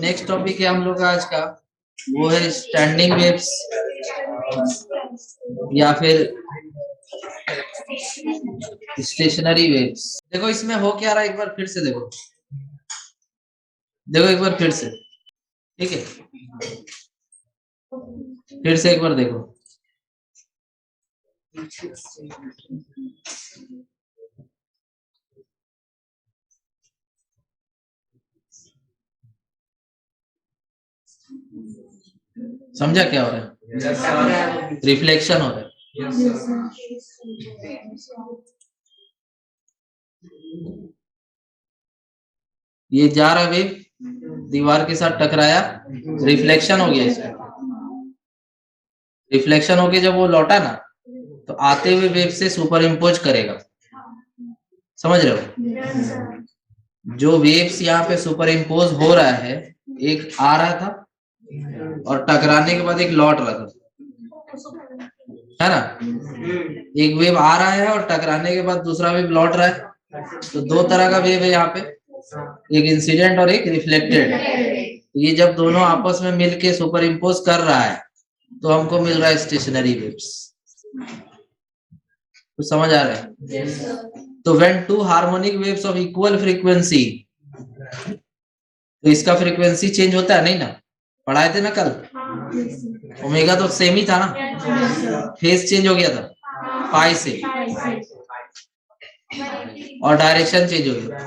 Next topic है हम लोग का आज का, वो है स्टैंडिंग वेव्स या फिर स्टेशनरी वेव्स। देखो इसमें हो क्या रहा है, एक बार फिर से देखो एक बार फिर से, ठीक है, फिर से एक बार देखो। समझा क्या हो रहा है? रिफ्लेक्शन हो रहा है। ये जा रहा वेव, दीवार के साथ टकराया, रिफ्लेक्शन हो गया इसका। रिफ्लेक्शन होके जब वो लौटा ना, तो आते हुए वेव से सुपर इम्पोज करेगा। समझ रहे हो? जो वेव्स यहाँ पे सुपर इम्पोज हो रहा है, एक आ रहा था और टकराने के बाद एक लौट रहा था, है ना? एक वेव आ रहा है और टकराने के बाद दूसरा वेव लौट रहा है। तो दो तरह का वेव है यहाँ पे, एक इंसिडेंट और एक रिफ्लेक्टेड। ये जब दोनों आपस में मिलके सुपर इम्पोज कर रहा है तो हमको मिल रहा है स्टेशनरी वेव्स। तो समझ आ रहा है? तो when two harmonic waves of equal frequency, तो इसका फ्रीक्वेंसी चेंज होता है नहीं ना? पढ़ाए थे ना कल, ओमेगा तो सेम ही था ना, फेज चेंज हो गया था पाई से, और डायरेक्शन चेंज हो गया,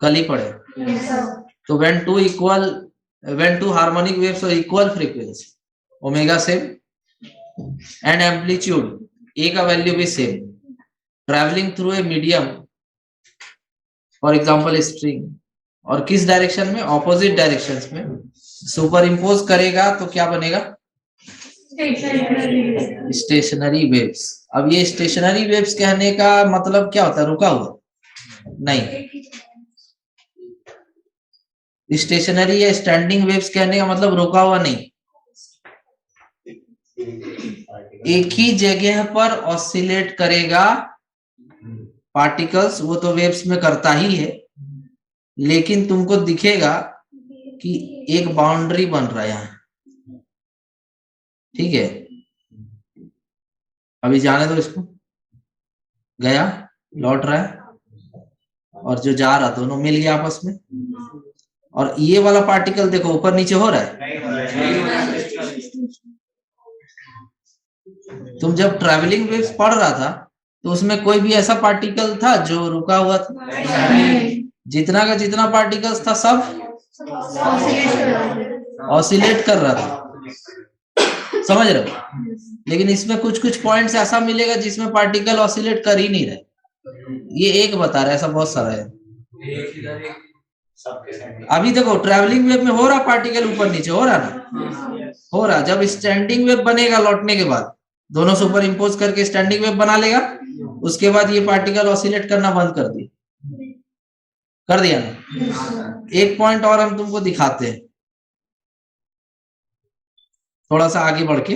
कल ही पढ़े। तो when two harmonic waves of equal frequency, omega same and amplitude A का वैल्यू भी same, travelling through a medium, for example string, और किस डायरेक्शन में? ऑपोजिट डायरेक्शंस में सुपर इम्पोज करेगा तो क्या बनेगा? Stationary waves. अब ये स्टेशनरी वेव्स कहने का मतलब क्या होता है? रुका हुआ? नहीं, स्टेशनरी या स्टैंडिंग वेव्स कहने का मतलब रुका हुआ नहीं, एक ही जगह पर ऑसिलेट करेगा पार्टिकल्स। वो तो वेव्स में करता ही है, लेकिन तुमको दिखेगा कि एक बाउंड्री बन रहा है यहाँ, ठीक है? अभी जाने दो इसको, गया, लौट रहा है, और जो जा रहा दोनों मिल गया आपस में। और ये वाला पार्टिकल देखो ऊपर नीचे हो रहा है। तुम जब ट्रैवलिंग वेव्स पढ़ रहा था तो उसमें कोई भी ऐसा पार्टिकल था जो रुका हुआ था? जितना का जितना पार्टिकल्स था सब ऑसिलेट कर रहा था। समझ रहे हो? लेकिन इसमें कुछ कुछ पॉइंट्स ऐसा मिलेगा जिसमें पार्टिकल ऑसिलेट कर ही नहीं रहे। ये एक बता रहा है, ऐसा बहुत सारा है। अभी देखो ट्रैवलिंग वेव में हो रहा, पार्टिकल ऊपर नीचे हो रहा ना, हो रहा। जब स्टैंडिंग वेव बनेगा लौटने के बाद, दोनों सुपर इम्पोज करके स्टैंडिंग वेव बना लेगा, उसके बाद ये पार्टिकल ऑसिलेट करना बंद कर दिया ना। एक पॉइंट और हम तुमको दिखाते हैं, थोड़ा सा आगे बढ़ के।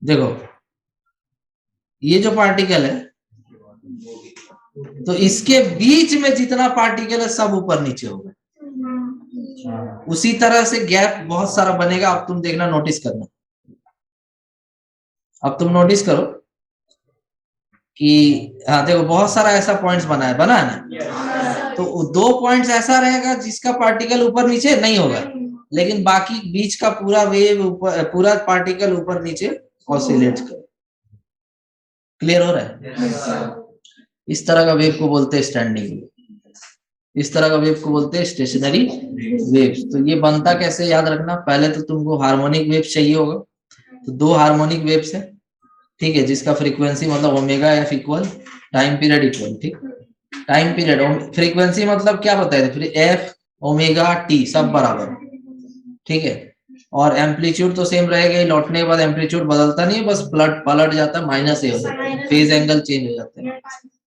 देखो ये जो पार्टिकल है, तो इसके बीच में जितना पार्टिकल है सब ऊपर नीचे होगा। उसी तरह से गैप बहुत सारा बनेगा। अब तुम देखना, नोटिस करना। अब तुम नोटिस करो कि हाँ देखो बहुत सारा ऐसा पॉइंट्स बना है ना। तो दो पॉइंट्स ऐसा रहेगा जिसका पार्टिकल ऊपर नीचे नहीं होगा, लेकिन बाकी बीच का पूरा वेव पूरा पार्टिकल ऊपर नीचे ऑसिलेट कर। क्लियर हो रहा है? इस तरह का वेव को बोलते हैं स्टैंडिंग वेव, इस तरह का वेव को बोलते हैं स्टेशनरी वेव्स। तो ये बनता कैसे, याद रखना। पहले तो तुमको हार्मोनिक वेव चाहिए होगा, तो दो हार्मोनिक वेव्स है, ठीक है, जिसका फ्रीक्वेंसी मतलब omega F equal time period equal, ठीक। टाइम पीरियड, फ्रीक्वेंसी मतलब क्या बताया था? फिर एफ ओमेगा टी सब बराबर, ठीक है। और एम्पलीट्यूड तो सेम रहेगा ही, लौटने के बाद एम्पलीट्यूड बदलता नहीं है, बस पलट जाता है, माइनस ए हो जाता है, फेज एंगल चेंज हो जाता है।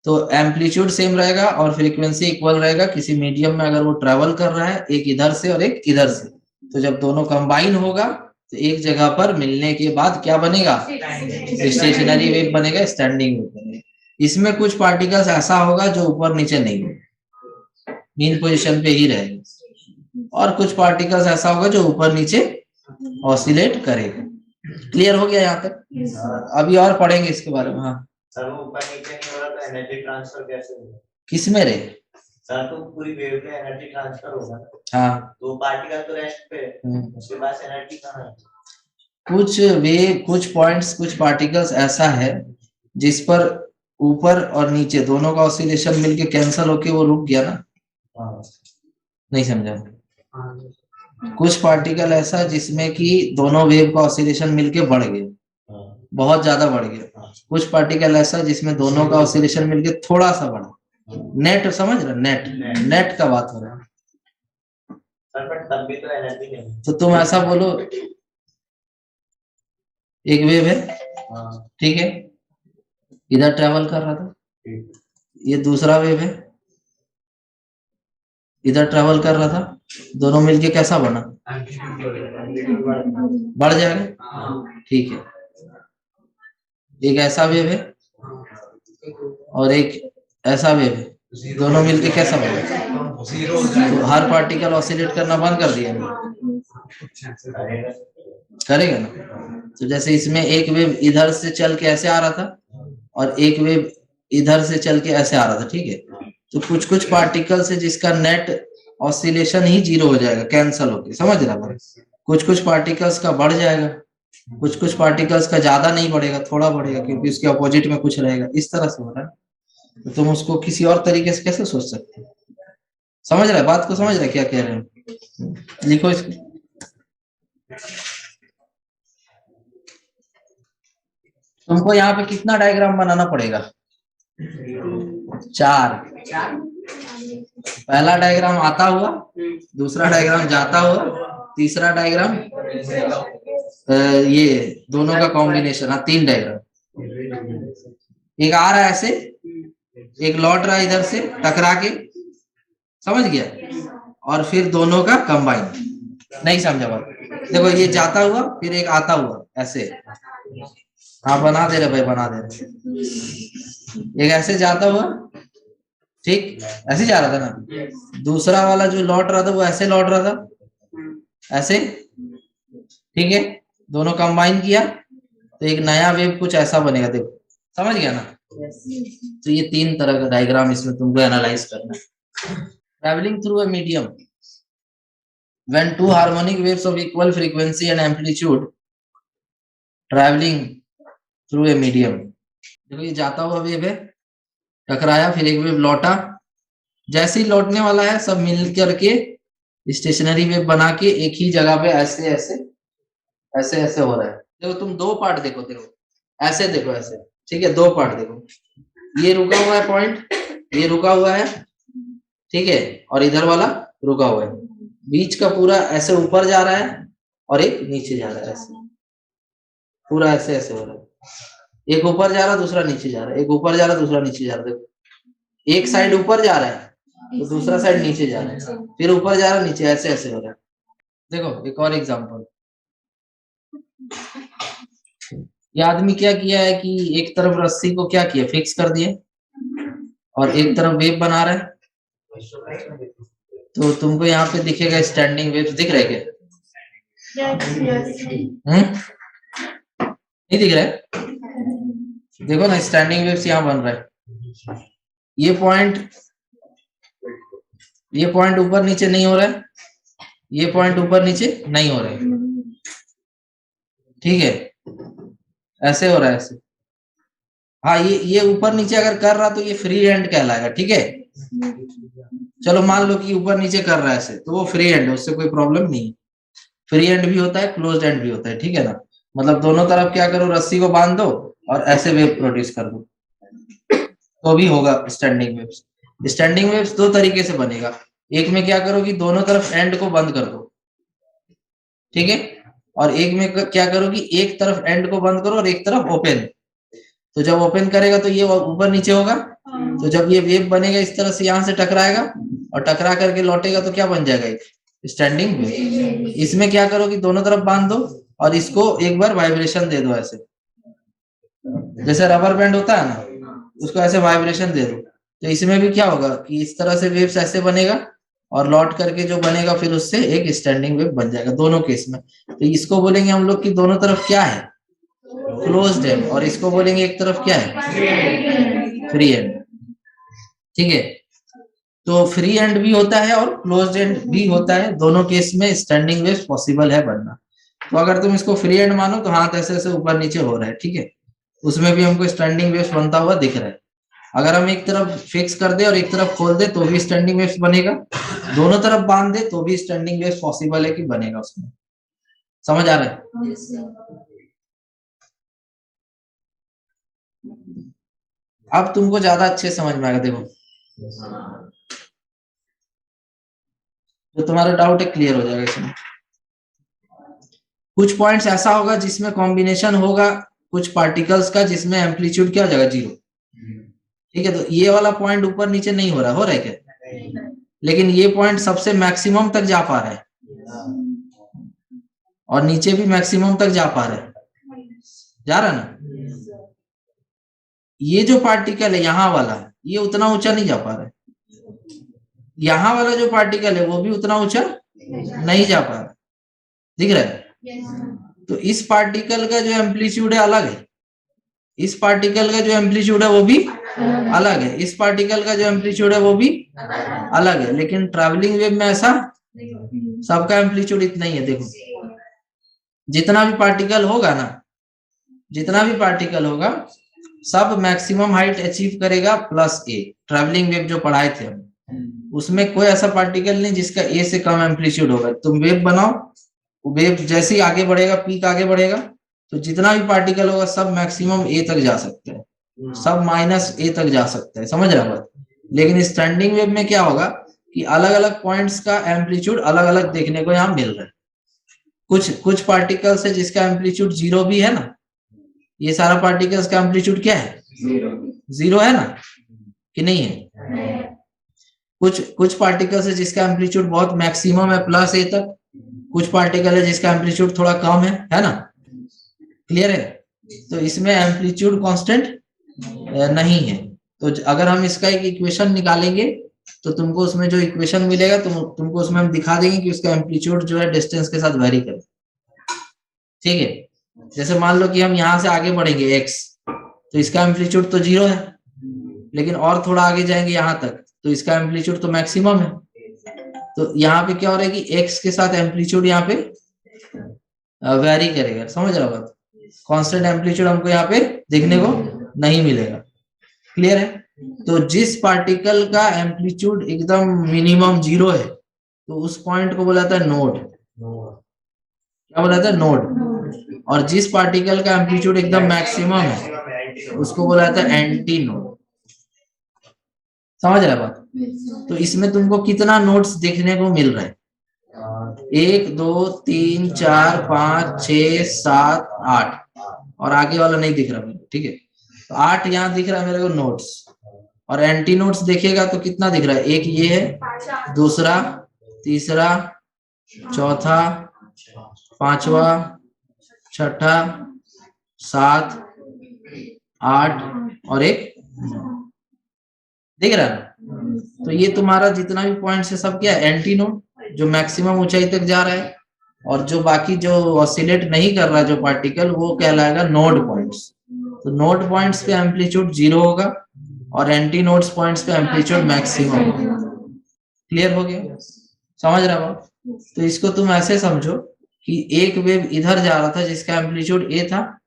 तो एम्पलीट्यूड सेम रहेगा और फ्रीक्वेंसी इक्वल रहेगा। किसी मीडियम में अगर वो ट्रेवल कर रहा है, एक इधर से और एक इधर से, तो जब दोनों कंबाइन होगा तो एक जगह पर मिलने के बाद क्या बनेगा? स्टेशनरी वेव बनेगा, स्टैंडिंग वेव बनेगा। इसमें कुछ पार्टिकल्स ऐसा होगा जो ऊपर नीचे नहीं होगा, मीन पोजीशन पे ही रहेगा, और कुछ पार्टिकल्स ऐसा होगा जो ऊपर नीचे ऑसिलेट करेगा। क्लियर हो गया यहाँ तक? अभी और पढ़ेंगे इसके बारे में। हाँ सर, वो ऊपर नीचे नहीं हो रहा तो एनर्जी ट्रांसफर कैसे होगा? किस में रे? सर, तो पूरी वेव में एनर्जी ट्रांसफर होगा। हाँ, तो पार्टिकल तो रेस्ट पे है, उसके पास एनर्जी कहाँ है? कुछ वेव, कुछ पॉइंट्स, कुछ पार्टिकल्स ऐसा है जिस पर ऊपर और नीचे दोनों का ऑसिलेशन मिलके कैंसल होके वो रुक गया ना। नहीं समझा? कुछ पार्टिकल ऐसा जिसमें कि दोनों वेव का ऑसिलेशन मिलके बढ़ गया, बहुत ज्यादा बढ़ गया। कुछ पार्टिकल ऐसा जिसमें दोनों का ऑसिलेशन मिलके थोड़ा सा बढ़ा। नेट समझ रहे? नेट का बात हो रहा है। सर, बट तब भी तो एनर्जी नहीं। तो तुम ऐसा बोलो, एक वेव है, ठीक है, इधर ट्रेवल कर रहा था, ये दूसरा वेव है, इधर ट्रेवल कर रहा था, दोनों मिलके कैसा बना? बढ़ जाएगा, ठीक है। एक ऐसा वेव है और एक ऐसा वेव है, दोनों मिलके कैसा बना? तो हर पार्टिकल ऑसिलेट करना बंद कर दिया, करेगा ना? तो जैसे इसमें एक वेव इधर से चल के ऐसे आ रहा था और एक वेव इधर से चल के ऐसे आ रहा था, ठीक है। तो कुछ कुछ पार्टिकल से जिसका नेट ऑसिलेशन ही 0 हो जाएगा, कैंसल होके, समझ रहा? कुछ कुछ पार्टिकल्स का बढ़ जाएगा, कुछ कुछ पार्टिकल्स का ज्यादा नहीं बढ़ेगा, थोड़ा बढ़ेगा, क्योंकि उसके अपोजिट में कुछ रहेगा। इस तरह से हो रहा है। तो तुम उसको किसी और तरीके से कैसे सोच सकते हो? समझ रहे बात को? समझ रहे क्या कह रहे हैं? लिखो इसको। तुमको यहाँ पे कितना डायग्राम बनाना पड़ेगा? 4। पहला डायग्राम आता हुआ, दूसरा डायग्राम जाता हुआ, तीसरा डायग्राम ये दोनों का कॉम्बिनेशन। हाँ, 3 डायग्राम। एक आ रहा है ऐसे, एक लौट रहा है इधर से टकरा के, समझ गया? और फिर दोनों का कंबाइन। नहीं समझा बात? देखो, ये जाता हुआ, फिर एक आता हुआ ऐसे। हाँ, बना दे रहे भाई, बना दे रहे। एक ऐसे जाता हुआ, ठीक, ऐसे जा रहा था ना। दूसरा वाला जो लौट रहा था वो ऐसे लौट रहा था, ऐसे, ठीक है। दोनों कंबाइन किया तो एक नया वेव कुछ ऐसा बनेगा। देखो, समझ गया ना? तो ये 3 तरह का डायग्राम इसमें तुमको एनालाइज करना है। Travelling through a medium when 2 harmonic waves of equal frequency and amplitude traveling through a medium। देखो, ये जाता हुआ वेव है, टकराया, फिर एक वेव लौटा। जैसे ही लौटने वाला है, सब मिल करके स्टेशनरी वेव बना के एक ही जगह पे ऐसे ऐसे ऐसे ऐसे हो रहा है। देखो, तुम 2 पार्ट देखो, ऐसे देखो, ऐसे, ठीक है। 2 पार्ट देखो, ये रुका हुआ है पॉइंट, ये रुका हुआ है, ठीक है, और इधर वाला रुका हुआ है। बीच का पूरा ऐसे ऊपर जा रहा है और एक नीचे जा रहा है, ऐसे पूरा ऐसे ऐसे हो रहा है। एक ऊपर जा रहा है, दूसरा नीचे जा रहा है, एक ऊपर जा रहा है, दूसरा नीचे जा रहा है। देखो, एक साइड ऊपर जा रहा है तो दूसरा साइड नीचे जा रहा है, फिर ऊपर जा रहा है, नीचे, ऐसे ऐसे हो रहा है। देखो, एक और एग्जांपल। ये आदमी क्या किया है कि एक तरफ रस्सी को क्या किया, फिक्स कर दिए, और एक तरफ वेव बना रहा है। तो तुमको यहाँ पे दिखेगा स्टैंडिंग वेव्स, दिख रहे क्या? नहीं दिख रहा है? देखो ना, स्टैंडिंग वेव्स यहाँ बन रहा है। ये पॉइंट ऊपर नीचे नहीं हो रहा है, ये पॉइंट ऊपर नीचे नहीं हो रहा है, ठीक है, ऐसे हो रहा है, ऐसे। हाँ, ये ऊपर नीचे अगर कर रहा तो ये फ्री एंड कहलाएगा, ठीक है। चलो, मान लो कि ऊपर नीचे कर रहा है ऐसे, तो वो फ्री एंड है, उससे कोई प्रॉब्लम नहीं है। फ्री एंड भी होता है, क्लोज्ड एंड भी होता है, ठीक है ना। मतलब दोनों तरफ क्या करो, रस्सी को बांध दो और ऐसे वेव प्रोड्यूस कर दो, तो भी होगा स्टैंडिंग वेव्स। स्टैंडिंग वेव्स 2 तरीके से बनेगा। एक में क्या करो कि दोनों तरफ एंड को बंद कर दो, ठीक है, और एक में क्या करो कि एक तरफ एंड को बंद करो और एक तरफ ओपन। तो जब ओपन करेगा तो ये ऊपर नीचे होगा, तो जब ये वेव बनेगा इस तरह से, यहाँ से टकराएगा और टकरा करके लौटेगा, तो क्या बन जाएगा, एक स्टैंडिंग वेव। इसमें क्या करो कि दोनों तरफ बांध दो और इसको एक बार वाइब्रेशन दे दो, ऐसे जैसे रबर बैंड होता है ना, उसको ऐसे वाइब्रेशन दे दो, तो इसमें भी क्या होगा कि इस तरह से वेव्स ऐसे बनेगा और लौट करके जो बनेगा फिर उससे एक स्टैंडिंग वेव बन जाएगा दोनों केस में। तो इसको बोलेंगे हम लोग कि दोनों तरफ क्या है, क्लोज्ड एंड, और इसको बोलेंगे एक तरफ क्या है, फ्री एंड। ठीक है, तो फ्री एंड भी होता है और क्लोज्ड एंड भी होता है, दोनों केस में स्टैंडिंग वेव पॉसिबल है बनना। तो अगर तुम इसको फ्री एंड मानो तो हाथ ऐसे ऐसे ऊपर नीचे हो रहा है, ठीक है, उसमें भी हमको स्टैंडिंग वेव्स बनता हुआ दिख रहा है। अगर हम एक तरफ फिक्स कर दे और एक तरफ खोल दे तो भी स्टैंडिंग वेव्स बनेगा, दोनों तरफ बांध दे तो भी स्टैंडिंग वेव्स पॉसिबल है कि बनेगा उसमें। समझ आ रहा है? अब तुमको ज्यादा अच्छे समझ में आएगा। देखो जो तुम्हारा डाउट है क्लियर हो जाएगा इसमें। कुछ पॉइंट्स ऐसा होगा जिसमें कॉम्बिनेशन होगा कुछ पार्टिकल्स का जिसमें एम्पलीट्यूड क्या हो जाएगा, 0। ठीक है, तो ये वाला पॉइंट ऊपर नीचे नहीं हो रहा है क्या, लेकिन ये पॉइंट सबसे मैक्सिमम तक जा पा रहा है और नीचे भी मैक्सिमम तक जा पा रहा है, जा रहा ना। ये जो पार्टिकल है यहाँ वाला, ये उतना ऊंचा नहीं जा पा रहा है, यहाँ वाला जो पार्टिकल है वो भी उतना ऊंचा नहीं जा पा रहा, दिख रहा है। तो इस पार्टिकल का जो एम्पलीट्यूड है अलग है, इस पार्टिकल का जो एम्पलीट्यूड है वो भी अलग है, इस पार्टिकल का जो एम्पलीट्यूड है वो भी अलग है, लेकिन ट्रैवलिंग वेव में ऐसा सबका एम्पलीट्यूड इतना ही है। देखो जितना भी पार्टिकल होगा ना, जितना भी पार्टिकल होगा सब मैक्सिमम हाइट अचीव करेगा प्लस ए। ट्रैवलिंग वेव जो पढ़ाए थे हम, उसमें कोई ऐसा पार्टिकल नहीं जिसका ए से कम एम्पलीट्यूड होगा। तुम वेव बनाओ, वेव जैसे ही आगे बढ़ेगा, पीक आगे बढ़ेगा, तो जितना भी पार्टिकल होगा सब मैक्सिमम ए तक जा सकते हैं, सब माइनस ए तक जा सकते हैं। समझ रहा बात? लेकिन स्टैंडिंग वेव में क्या होगा कि अलग अलग पॉइंट्स का एम्पलीट्यूड अलग अलग देखने को यहाँ मिल रहा है। कुछ पार्टिकल्स है जिसका एम्पलीट्यूड 0 भी है ना, ये सारा पार्टिकल्स का एम्पलीट्यूड क्या है, 0 है ना कि नहीं है। कुछ पार्टिकल्स है जिसका एम्पलीट्यूड बहुत मैक्सिमम है प्लस ए तक, कुछ पार्टिकल है जिसका एम्पलीट्यूड थोड़ा कम है ना। क्लियर है? तो इसमें एम्पलीट्यूड कांस्टेंट नहीं है। तो अगर हम इसका एक इक्वेशन निकालेंगे तो तुमको उसमें जो इक्वेशन मिलेगा तुमको उसमें हम दिखा देंगे कि उसका एम्पलीट्यूड जो है डिस्टेंस के साथ वेरी करे। ठीक है, जैसे मान लो कि हम यहाँ से आगे बढ़ेंगे x, तो इसका एम्पलीट्यूड तो 0 है, लेकिन और थोड़ा आगे जाएंगे यहाँ तक तो इसका एम्पलीट्यूड तो मैक्सिमम है। तो यहाँ पे क्या हो रहा है कि x के साथ एम्पलीट्यूड यहाँ पे वेरी करेगा। समझ रहा बात? कांस्टेंट एम्पलीट्यूड हमको यहाँ पे देखने को नहीं मिलेगा। क्लियर है? तो जिस पार्टिकल का एम्पलीट्यूड एकदम मिनिमम 0 है तो उस पॉइंट को बोला जाता है नोड। क्या बोला जाता है? नोड। और जिस पार्टिकल का एम्पलीट्यूड एकदम मैक्सिमम है उसको बोला जाता है एंटी नोड। समझ रहा बात? तो इसमें तुमको कितना नोड्स देखने को मिल रहा है? 1 2 3 4 5 6 7 8, और आगे वाला नहीं दिख रहा मेरे को। ठीक है, तो 8 यहाँ दिख रहा है मेरे को नोड्स, और एंटी नोड्स देखेगा तो कितना दिख रहा है? एक ये है, दूसरा, तीसरा, चौथा, पांचवा, छठा, 7 8 और एक दिख रहा है। तो ये तुम्हारा जितना भी पॉइंट है सब क्या है? एंटी नोड, जो मैक्सिमम ऊंचाई तक जा रहा है, और जो बाकी जो ऑसिलेट नहीं कर रहा जो पार्टिकल वो कहलाएगा नोड पॉइंट्स। तो नोड पॉइंट्स पे एम्पलीट्यूड 0 होगा और एंटी नोड्स पॉइंट्स पे एम्पलीट्यूड मैक्सिमम होगा। क्लियर हो गया? समझ रहा हो? तो इसको तुम ऐसे समझो कि एक वेव इधर जा रहा था जिसका एम्पलीट्यूड ए था,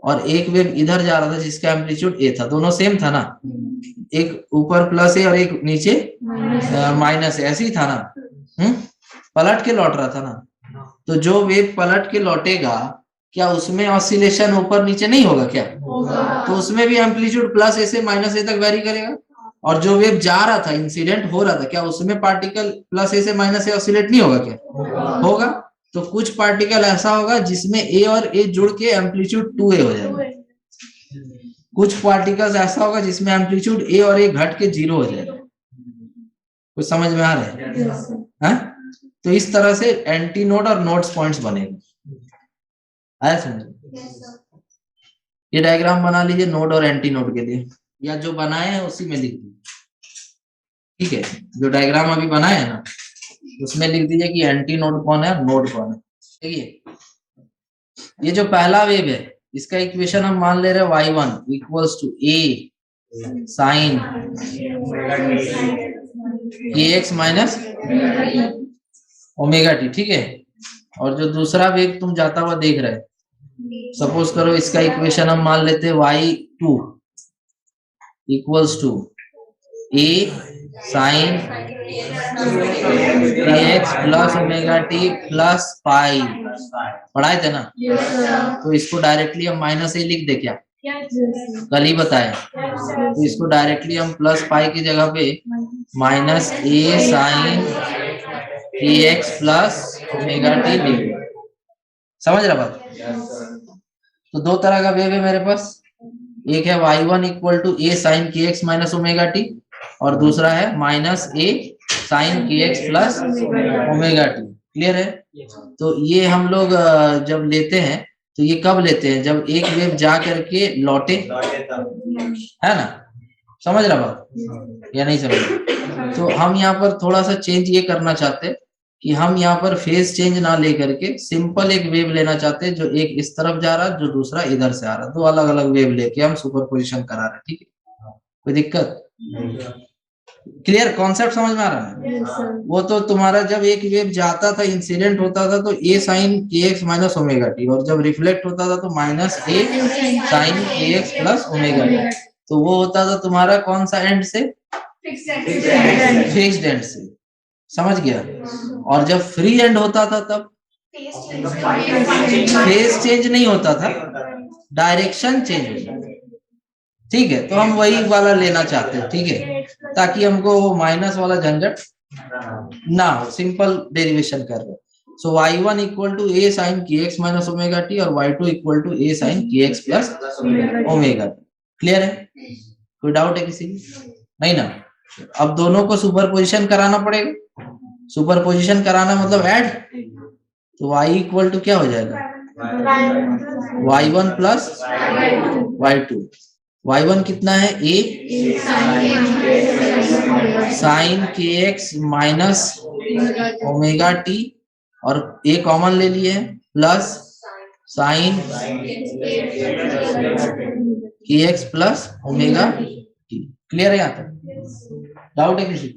और एक वेव इधर जा रहा था जिसका एम्पलीट्यूड ए था। दोनों सेम था ना, एक ऊपर प्लस है और एक नीचे माइनस है, ऐसे ही था ना। पलट के लौट रहा था ना। तो जो वेव पलट के लौटेगा क्या उसमें ऑसिलेशन ऊपर नीचे नहीं होगा क्या? तो उसमें भी एम्पलीट्यूड प्लस ए से माइनस ए तक वेरी करेगा। और जो वेव जा रहा था, इंसिडेंट हो रहा था, क्या उसमें पार्टिकल प्लस ए से माइनस ए ऑसिलेट नहीं होगा क्या? होगा। तो कुछ पार्टिकल ऐसा होगा जिसमें ए और ए जुड़ के एम्पलीट्यूड 2a हो जाएगा, कुछ पार्टिकल्स ऐसा होगा जिसमें एम्पलीट्यूड ए और ए घट के 0 हो जाएगा। कुछ समझ में आ रहा है? तो इस तरह से एंटी नोड और नोड्स पॉइंट्स बनेंगे। आया समझ? ये डायग्राम बना लीजिए नोड और एंटी नोड के लिए। या जो बनाए हैं उसी में लिख दीजिए, ठीक है। जो डायग्राम अभी बनाए है ना उसमें लिख दीजिए कि एंटी नोड कौन है, नोड कौन है। देखिए ये जो पहला वेव है इसका इक्वेशन हम मान ले रहे हैं y1 equals to a sine kx minus omega t, ठीक है। और जो दूसरा वेव तुम जाता हुआ देख रहे हैं, सपोज करो इसका इक्वेशन हम मान लेते हैं y2 equals to a sine kx plus omega t plus pi, पढ़ाए थे ना। तो इसको डायरेक्टली हम माइनस ए लिख दे क्या, कल ही बताया। तो इसको डायरेक्टली हम प्लस पाई की जगह पे minus A sine kx plus omega T लिख दे, समझ रहा बात। तो दो तरह का वेव है मेरे पास, एक है y1 equal to a sine kx minus omega t और दूसरा है minus a sine kx plus omega t. Clear है। तो ये हम लोग जब लेते हैं तो ये कब लेते हैं, जब एक वेव जा करके लौटे, है ना। समझ रहा बात या नहीं समझ। तो हम यहाँ पर थोड़ा सा चेंज ये करना चाहते हैं कि हम यहाँ पर फेज चेंज ना लेकर के सिंपल एक वेव लेना चाहते हैं, जो एक इस तरफ जा रहा है जो दूसरा इधर से आ रहा है। दो अलग अलग वेव लेके हम सुपरपोजिशन करा रहे हैं, ठीक है। कोई दिक्कत? क्लियर, कॉन्सेप्ट समझ में आ रहा है। वो तो तुम्हारा जब एक वेव जाता था, इंसिडेंट होता था तो a sine kx minus omega t, और जब रिफ्लेक्ट होता था तो minus a sine kx plus omega t. तो वो होता था तुम्हारा कौन सा एंड से, फिक्स्ड एंड से, समझ गया। और जब फ्री एंड होता था तब फेज चेंज नहीं होता था, डायरेक्शन चेंज होता था, ठीक है। तो हम वही वाला लेना चाहते हैं, ठीक है, ताकि हमको वो माइनस वाला झंझट ना हो, सिंपल डेरिवेशन कर रहे हैं। So y1 equal to a sine kx minus omega t और y2 equal to a sine kx plus omega t. Clear है? कोई डाउट है किसी की? नहीं ना। अब दोनों को सुपरपोजिशन कराना पड़ेगा। सुपरपोजिशन कराना मतलब ऐड, तो y इक्वल टू क्या हो जाएगा, y1 प्लस y2। y1 कितना है, a sine kx minus omega t और a कॉमन ले लिए plus sine kx plus omega t. Clear है यहाँ तक? डाउट है किसी?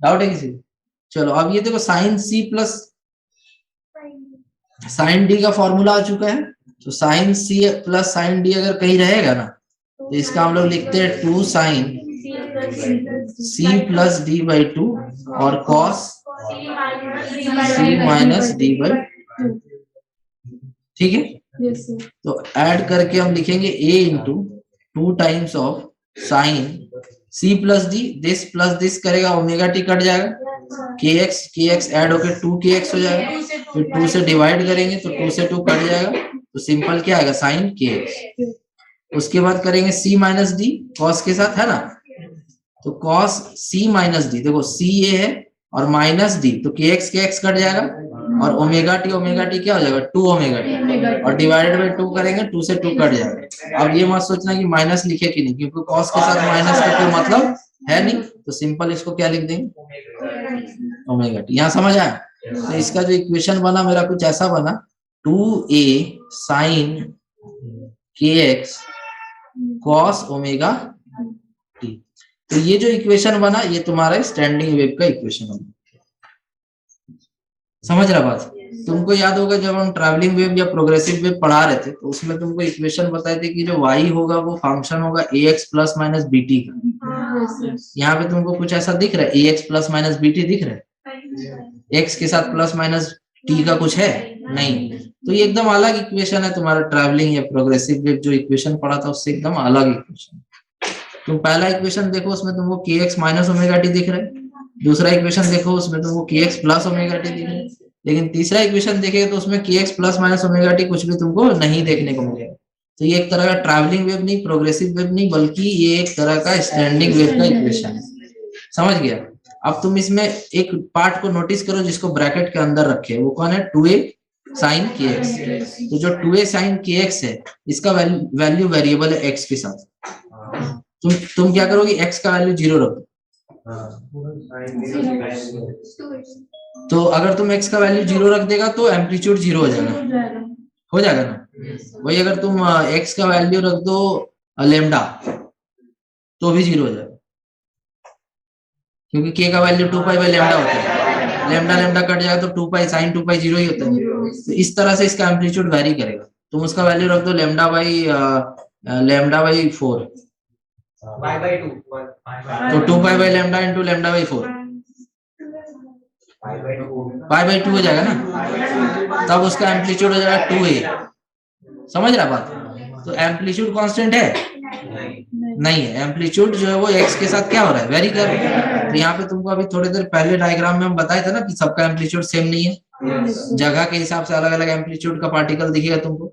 डाउट है किसी? चलो अब ये देखो sine c plus sine d का फॉर्मूला आ चुका है। तो sine c plus sine d अगर कहीं रहेगा ना तो इसका हम लोग लिखते हैं 2 sine c plus d by 2 और cos c minus d by 2, ठीक है। तो ऐड करके हम लिखेंगे a into 2 times of sine c plus d, this plus this करेगा ओमेगा टी कट जाएगा, kx ऐड होकर 2kx हो जाएगा, फिर 2 से डिवाइड करेंगे तो 2 से 2 कट जाएगा, तो सिंपल क्या आएगा, साइन kx। उसके बाद करेंगे c माइनस डी कॉस के साथ, है ना। तो कॉस c माइनस डी, देखो c ये है और माइनस डी, तो kx कट जाएगा और ओमेगा टी क्या हो जाएगा, 2 ओमेगा टी, और डिवाइडेड बाई 2 करेंगे 2 से 2 कट जाएगा। अब ये मत सोचना कि माइनस लिखे कि नहीं, क्योंकि कॉस के साथ माइनस का कोई मतलब है नहीं, तो सिंपल इसको क्या लिख देंगे, ओमेगा टी। यहाँ समझ आया? तो इसका जो इक्वेशन बना मेरा कुछ ऐसा बना, 2a sine kx cos omega t. तो ये जो इक्वेशन बना ये तुम्हारा स्टैंडिंग वेव का इक्वेशन होगा। समझ रहा बात? तुमको याद होगा जब हम ट्रैवलिंग वेव या प्रोग्रेसिव वेव पढ़ा रहे थे तो उसमें तुमको इक्वेशन बताए थे कि जो y होगा वो फंक्शन होगा ax प्लस माइनस bt का। यहाँ पे तुमको कुछ ऐसा दिख रहा है, ax प्लस माइनस bt दिख रहा है, x के साथ प्लस माइनस t का कुछ है नहीं। तो ये एकदम अलग इक्वेशन है तुम्हारा ट्रैवलिंग या प्रोग्रेसिव वेव जो इक्वेशन पढ़ा था उससे एकदम अलग इक्वेशन। तुम पहला इक्वेशन देखो उसमें तुमको kx माइनस ओमेगा टी दिख रहा है, दूसरा इक्वेशन देखो उसमें तुमको kx प्लस ओमेगा टी दिख रहा है, लेकिन तीसरा इक्वेशन देखेगा तो उसमें kx plus minus omega T कुछ भी तुमको नहीं देखने को मिलेगा। तो ये एक तरह का ट्रैवलिंग वेव नहीं, प्रोग्रेसिव वेव नहीं, बल्कि ये एक तरह का स्टैंडिंग वेव का इक्वेशन है। समझ गया? अब तुम इसमें एक पार्ट को नोटिस करो जिसको ब्रैकेट के अंदर रखे, वो कौन है, 2a साइन kx। तो जो 2a साइन kx है इसका वैल्यू वेरिएबल है x के साथ, तुम क्या करोगे, एक्स का वैल्यू 0 रख दो। तो अगर तुम एक्स का वैल्यू 0 रख देगा तो एम्पलीट्यूड 0 हो जाएगा, हो जाएगा ना। वही अगर तुम एक्स का वैल्यू रख दो लेमडा तो भी 0 हो जाएगा, क्योंकि के का वैल्यू 2 पाई बाई लेमडा होता है, लेमडा लेमडा कट जाएगा तो 2 पाई साइन 2 पाई 0 ही होता है। तो इस तरह से इसका एम्पलीट्यूड वेरी करेगा। तुम उसका वैल्यू रख दो लेमडा बाई 4, तो 2 pi by lambda into lambda by 4 pi by 2 हो जाएगा ना, तब उसका एम्पलीट्यूड हो जाएगा 2a। समझ रहा बात? तो एम्पलीट्यूड कांस्टेंट है नहीं है, एम्पलीट्यूड जो है वो एक्स के साथ क्या हो रहा है, वेरी कर रहा है। तो यहाँ पे तुमको अभी थोड़ी देर पहले डायग्राम में हम बताए थे ना कि सबका एम्पलीट्यूड सेम नहीं है, जगह के हिसाब से अलग अलग एम्पलीट्यूड का पार्टिकल दिखेगा तुमको।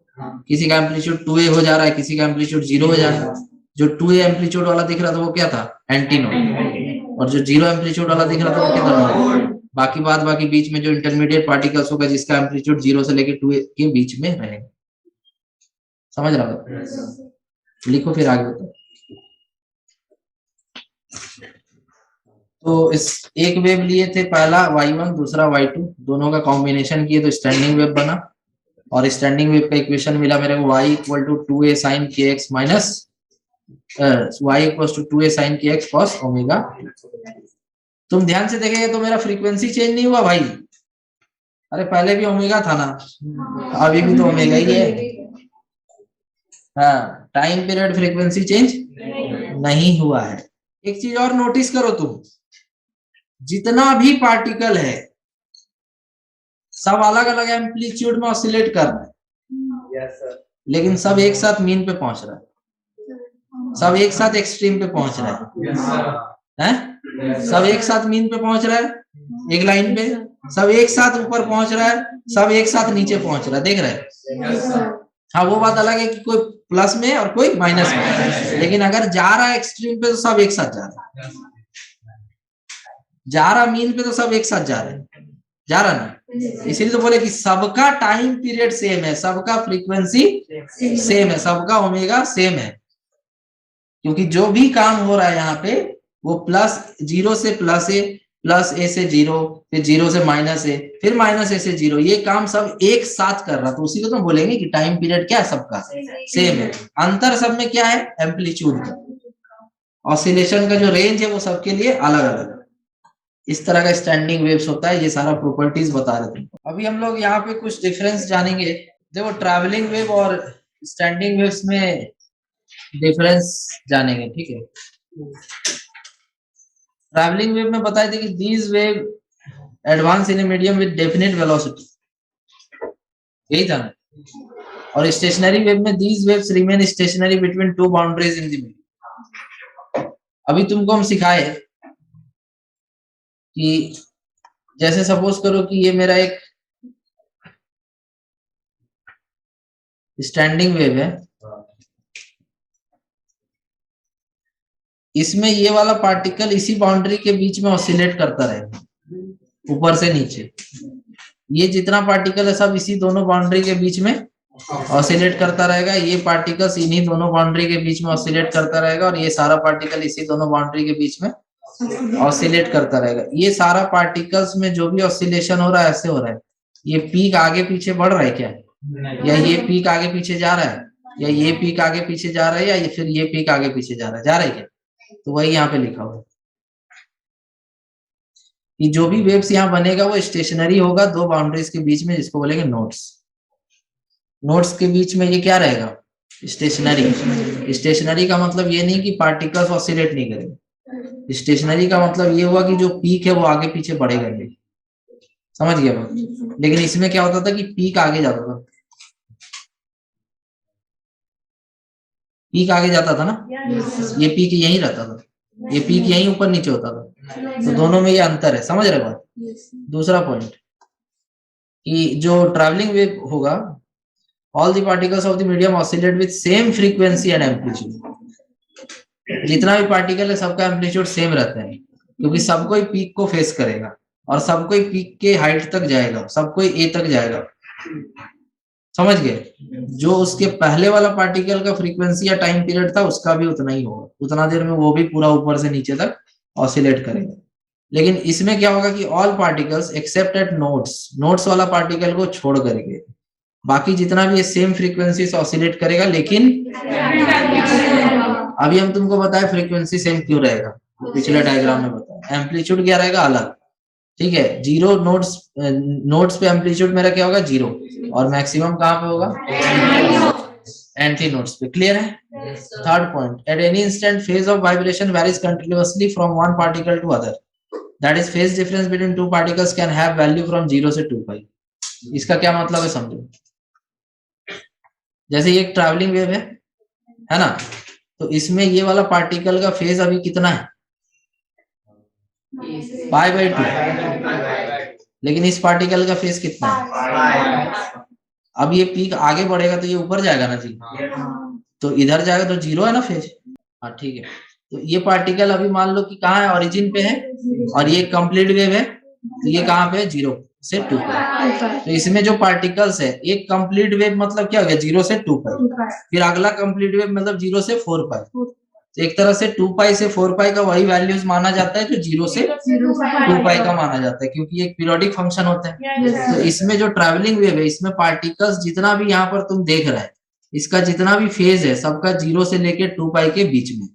किसी का एम्पलीट्यूड 2a हो जा रहा है, किसी का एम्पलीट्यूड 0 हो जा रहा है। जो 2a एम्पलीट्यूड वाला दिख रहा था वो क्या था, एंटीनोड, और जो 0 एम्पलीट्यूड वाला दिख रहा था वो क्या था, बाकी बीच में जो इंटरमीडिएट पार्टिकल्स होगा जिसका एम्पलीट्यूड 0 से लेके 2a के बीच में रहेगा। समझ रहा हो? लिखो फिर आगे बताओ। तो इस एक वेव लिए थे, पहला y1 दूसरा y2, दोनों का कॉम्बिनेशन किए तो स्टैंडिंग वेव बना, और स्टैंडिंग वेव का इक्वेशन मिला मेरे को y equal to 2a sin kx minus y equal to 2a sin kx cos omega. तुम ध्यान से देखेंगे तो मेरा फ्रीक्वेंसी चेंज नहीं हुआ भाई, अरे पहले भी ओमेगा था ना, अभी भी तो ओमेगा ही है। हाँ, टाइम पीरियड फ्रीक्वेंसी चेंज नहीं हुआ है। एक चीज और नोटिस करो तुम, जितना भी पार्टिकल है सब अलग अलग एम्पलीट्यूड में ऑसिलेट कर रहे हैं, लेकिन सब एक साथ मीन पे पहुंच रहा है, सब एक साथ एक्सट्रीम पे पहुंच रहा है, सब एक साथ मीन पे पहुंच रहा है एक लाइन पे, सब एक साथ ऊपर पहुंच रहा है, सब एक साथ नीचे पहुंच रहा है, देख रहे हैं। हाँ, वो बात अलग है कि कोई प्लस में और कोई माइनस में, लेकिन अगर जा रहा है एक्सट्रीम पे तो सब एक साथ जा रहा है, जा रहा मीन पे तो सब एक साथ जा रहे हैं, जा रहा ना। इसीलिए तो बोले कि सबका टाइम पीरियड सेम है, सबका फ्रीक्वेंसी सेम है, सबका ओमेगा सेम है, क्योंकि जो भी काम हो रहा है यहाँ पे वो प्लस 0 से प्लस ए, प्लस ए से 0, फिर 0 से माइनस ए, फिर माइनस ए से 0, ये काम सब एक साथ कर रहा। तो उसी को तो बोलेंगे कि टाइम पीरियड क्या है, सबका सेम है। अंतर सब में क्या है, एम्पलीट्यूड का, ऑसिलेशन का जो रेंज है वो सबके लिए अलग अलग है। इस तरह का स्टैंडिंग वेव्स होता है, ये सारा प्रॉपर्टीज बता रहे थे। अभी हम लोग यहाँ पे कुछ डिफरेंस जानेंगे। देखो, ट्रैवलिंग वेव और स्टैंडिंग वेव्स में डिफरेंस जानेंगे, ठीक है। ट्रैवलिंग वेव में बताए थे कि these wave advance in a medium with definite velocity, यही था ना। और स्टेशनरी वेव में these waves remain stationery between two boundaries in the medium. अभी तुमको हम सिखाए कि जैसे सपोज करो कि ये मेरा एक स्टैंडिंग वेव है, इसमें ये वाला पार्टिकल इसी बाउंड्री के बीच में ऑसिलेट करता रहेगा ऊपर से नीचे। ये जितना पार्टिकल है सब इसी दोनों बाउंड्री के बीच में ऑसिलेट करता रहेगा, ये पार्टिकल्स इन्हीं दोनों बाउंड्री के बीच में ऑसिलेट करता रहेगा, और ये सारा पार्टिकल इसी दोनों बाउंड्री के बीच में ऑसिलेट करता रहेगा। ये सारा पार्टिकल्स में जो भी ऑसिलेशन हो रहा है ऐसे हो रहा है, ये पीक आगे पीछे बढ़ रहा है क्या, या ये पीक आगे पीछे जा रहा है, या ये पीक आगे पीछे जा रहा है, या फिर ये पीक आगे पीछे जा रहा है क्या। तो वही यहाँ पे लिखा हुआ है कि जो भी वेव्स यहाँ बनेगा वो स्टेशनरी होगा दो बाउंड्रीज के बीच में, जिसको बोलेंगे नोड्स। नोड्स के बीच में ये क्या रहेगा, स्टेशनरी। स्टेशनरी का मतलब ये नहीं कि पार्टिकल्स ऑसिलेट नहीं करेंगे, स्टेशनरी का मतलब ये हुआ कि जो पीक है वो आगे पीछे बढ़ेगा नहीं। समझ गया बात? लेकिन इसमें क्या होता था कि पीक आगे जाता था, पीक आगे जाता था ना, ये पीक यहीं रहता था, ये पीक यहीं ऊपर नीचे होता था। तो दोनों में ये अंतर है, समझ रहे बात? दूसरा पॉइंट कि जो ट्रैवलिंग वेव होगा, all the particles of the medium oscillate with same frequency and amplitude. जितना भी पार्टिकल है सबका एम्पलीट्यूड सेम रहता है, क्योंकि सब कोई पीक को फेस करेगा और सब कोई पीक के हाइट तक जाएगा, सब कोई ए तक जाएगा। समझ गए? जो उसके पहले वाला पार्टिकल का फ्रीक्वेंसी या टाइम पीरियड था उसका भी उतना ही होगा, उतना देर में वो भी पूरा ऊपर से नीचे तक ऑसिलेट करेगा। लेकिन इसमें क्या होगा कि all particles accept eight nodes, nodes वाला पार्टिकल को छोड़ करके बाकी जितना भी ये सेम फ्रीक्वेंसी से ऑसिलेट करेगा। लेकिन अभी हम तुमको बताए फ्रीक्वेंसी सेम क्यों रहेगा, पिछले डायग्राम में बताया। एम्पलीट्यूड क्या रहेगा, अलग, ठीक है। जीरो नोड्स, नोड्स पे एम्पलीट्यूड मेरा क्या होगा, 0, और मैक्सिमम कहाँ पे होगा, एंटी नोड्स पे। क्लियर है? Third point, at any instant phase of vibration varies continuously from one particle to other, that is phase difference between two particles can have value from 0 से 2 पाई। इसका क्या मतलब है समझो। जैसे ये एक ट्रैवलिंग वेव है ना, तो इसमें ये वाला पार्टिकल का फेज अभी कितना है, π/2, लेकिन इस पार्टिकल का फेज कितना है। अब ये पीक आगे बढ़ेगा तो ये ऊपर जाएगा ना जी, तो इधर जाएगा तो 0 है ना फेज। हाँ ठीक है, तो ये पार्टिकल अभी मान लो कि कहाँ है, ओरिजिन पे है, और ये कंप्लीट वेव है, तो ये कहाँ पे है, 0 से 2 पाई। तो इसमें जो पार्टिकल्स है, एक कंप्लीट वेव मतलब क्या हो गया, 0 से 2 पाई, फिर अगला कंप्लीट वेव मतलब 0 से 4 पाई। तो एक तरह से 2 पाई से 4 पाई का वही वैल्यूज माना जाता है जो 0 से 2 पाई का माना जाता है, क्योंकि एक पीरियोडिक फंक्शन होता है। तो इसमें जो ट्रैवलिंग वेव है, इसमें पार्टिकल्स जितना भी यहाँ पर तुम देख रहे हैं, इसका जितना भी फेज है सबका 0 से लेके 2 पाई के बीच में।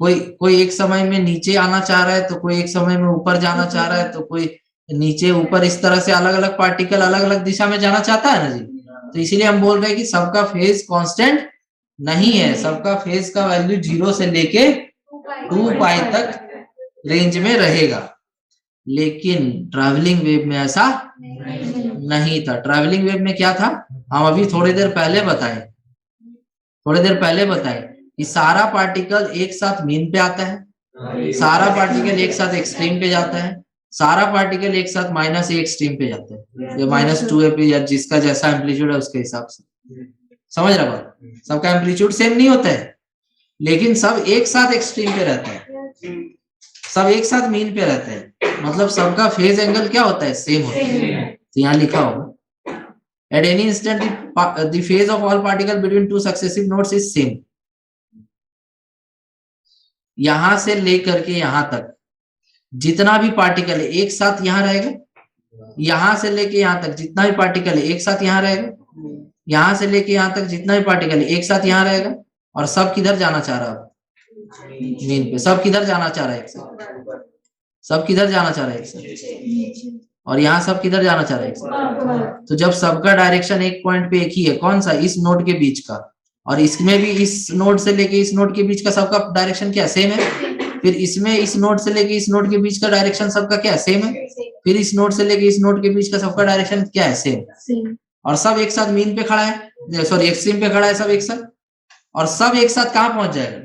कोई एक समय में नीचे आना चाह रहा है, तो कोई एक समय में ऊपर जाना चाह रहा है, तो कोई नीचे ऊपर, इस तरह से अलग अलग पार्टिकल अलग अलग दिशा में जाना चाहता है ना जी। तो इसीलिए हम बोल रहे हैं कि सबका फेज कांस्टेंट नहीं है, सबका फेज का वैल्यू 0 से लेके 2 पाई तक रेंज में रहेगा। लेकिन ट्रैवलिंग वेव में ऐसा नहीं था। ट्रैवलिंग वेव में क्या था, हम अभी थोड़ी देर पहले बताए कि सारा पार्टिकल एक साथ मीन पे आता है, सारा पार्टिकल एक साथ एक्सट्रीम पे जाता है, सारा पार्टिकल एक साथ -a एक्सट्रीम पे जाता है, या -2a पे, या जिसका जैसा एम्पलीट्यूड है उसके हिसाब से। समझ रहा बात? सबका एम्पलीट्यूड सेम नहीं होता है, लेकिन सब एक साथ एक्सट्रीम पे रहते हैं, सब एक साथ मीन पे रहते हैं, मतलब सबका फेज एंगल क्या होता है, सेम होता है। तो यहाँ लिखा होगा, eight any instant the phase of all particle between two successive nodes is same. यहां से लेकर के यहां तक जितना भी पार्टिकल है एक साथ यहाँ रहेगा, यहां से लेके यहां तक जितना भी पार्टिकल है एक साथ यहाँ रहेगा, यहां से लेके यहां तक जितना भी पार्टिकल है एक साथ यहाँ रहेगा, और सब किधर जाना चाह रहा है, मीन पे। सब किधर जाना चाह रहा है, एक साथ। सब किधर जाना चाह रहा है, एक साथ। और यहाँ सब किधर जाना चाह रहा है, एक साथ। तो जब सबका डायरेक्शन एक पॉइंट पे एक ही है, कौन सा, इस नोड के बीच का, और इसमें भी इस नोड से लेके इस नोड के बीच का सबका डायरेक्शन क्या, सेम है। फिर इसमें इस नोड से लेके इस नोड के बीच का डायरेक्शन सबका क्या, सेम है। फिर इस नोड से लेके इस नोड के बीच का सबका डायरेक्शन क्या है, सेम। और सब एक साथ मीन पे खड़ा है, सॉरी एक्सट्रीम पे खड़ा है सब एक साथ, और सब एक साथ कहाँ पहुंच जाएगा।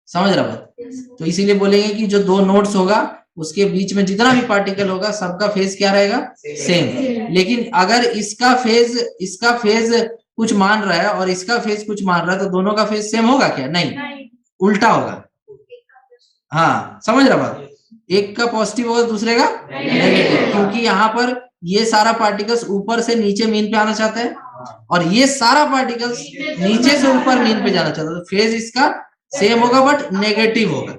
समझ रहा बात? तो इसीलिए बोलेंगे कि जो दो नोड्स होगा उसके बीच में जितना भी पार्टिकल होगा सबका फेज क्या रहेगा, सेम। लेकिन अगर इसका फेज कुछ मान रहा है और इसका फेज कुछ मान रहा है, तो दोनों का फेज सेम होगा क्या, नहीं, उल्टा होगा। हाँ समझ रहा बात? एक का पॉजिटिव होगा दूसरे का नेगेटिव, क्योंकि यहाँ पर ये सारा पार्टिकल्स ऊपर से नीचे मीन पे आना चाहता है, और ये सारा पार्टिकल्स नीचे से ऊपर मीन पे जाना चाहता है। तो फेज इसका सेम होगा बट नेगेटिव होगा।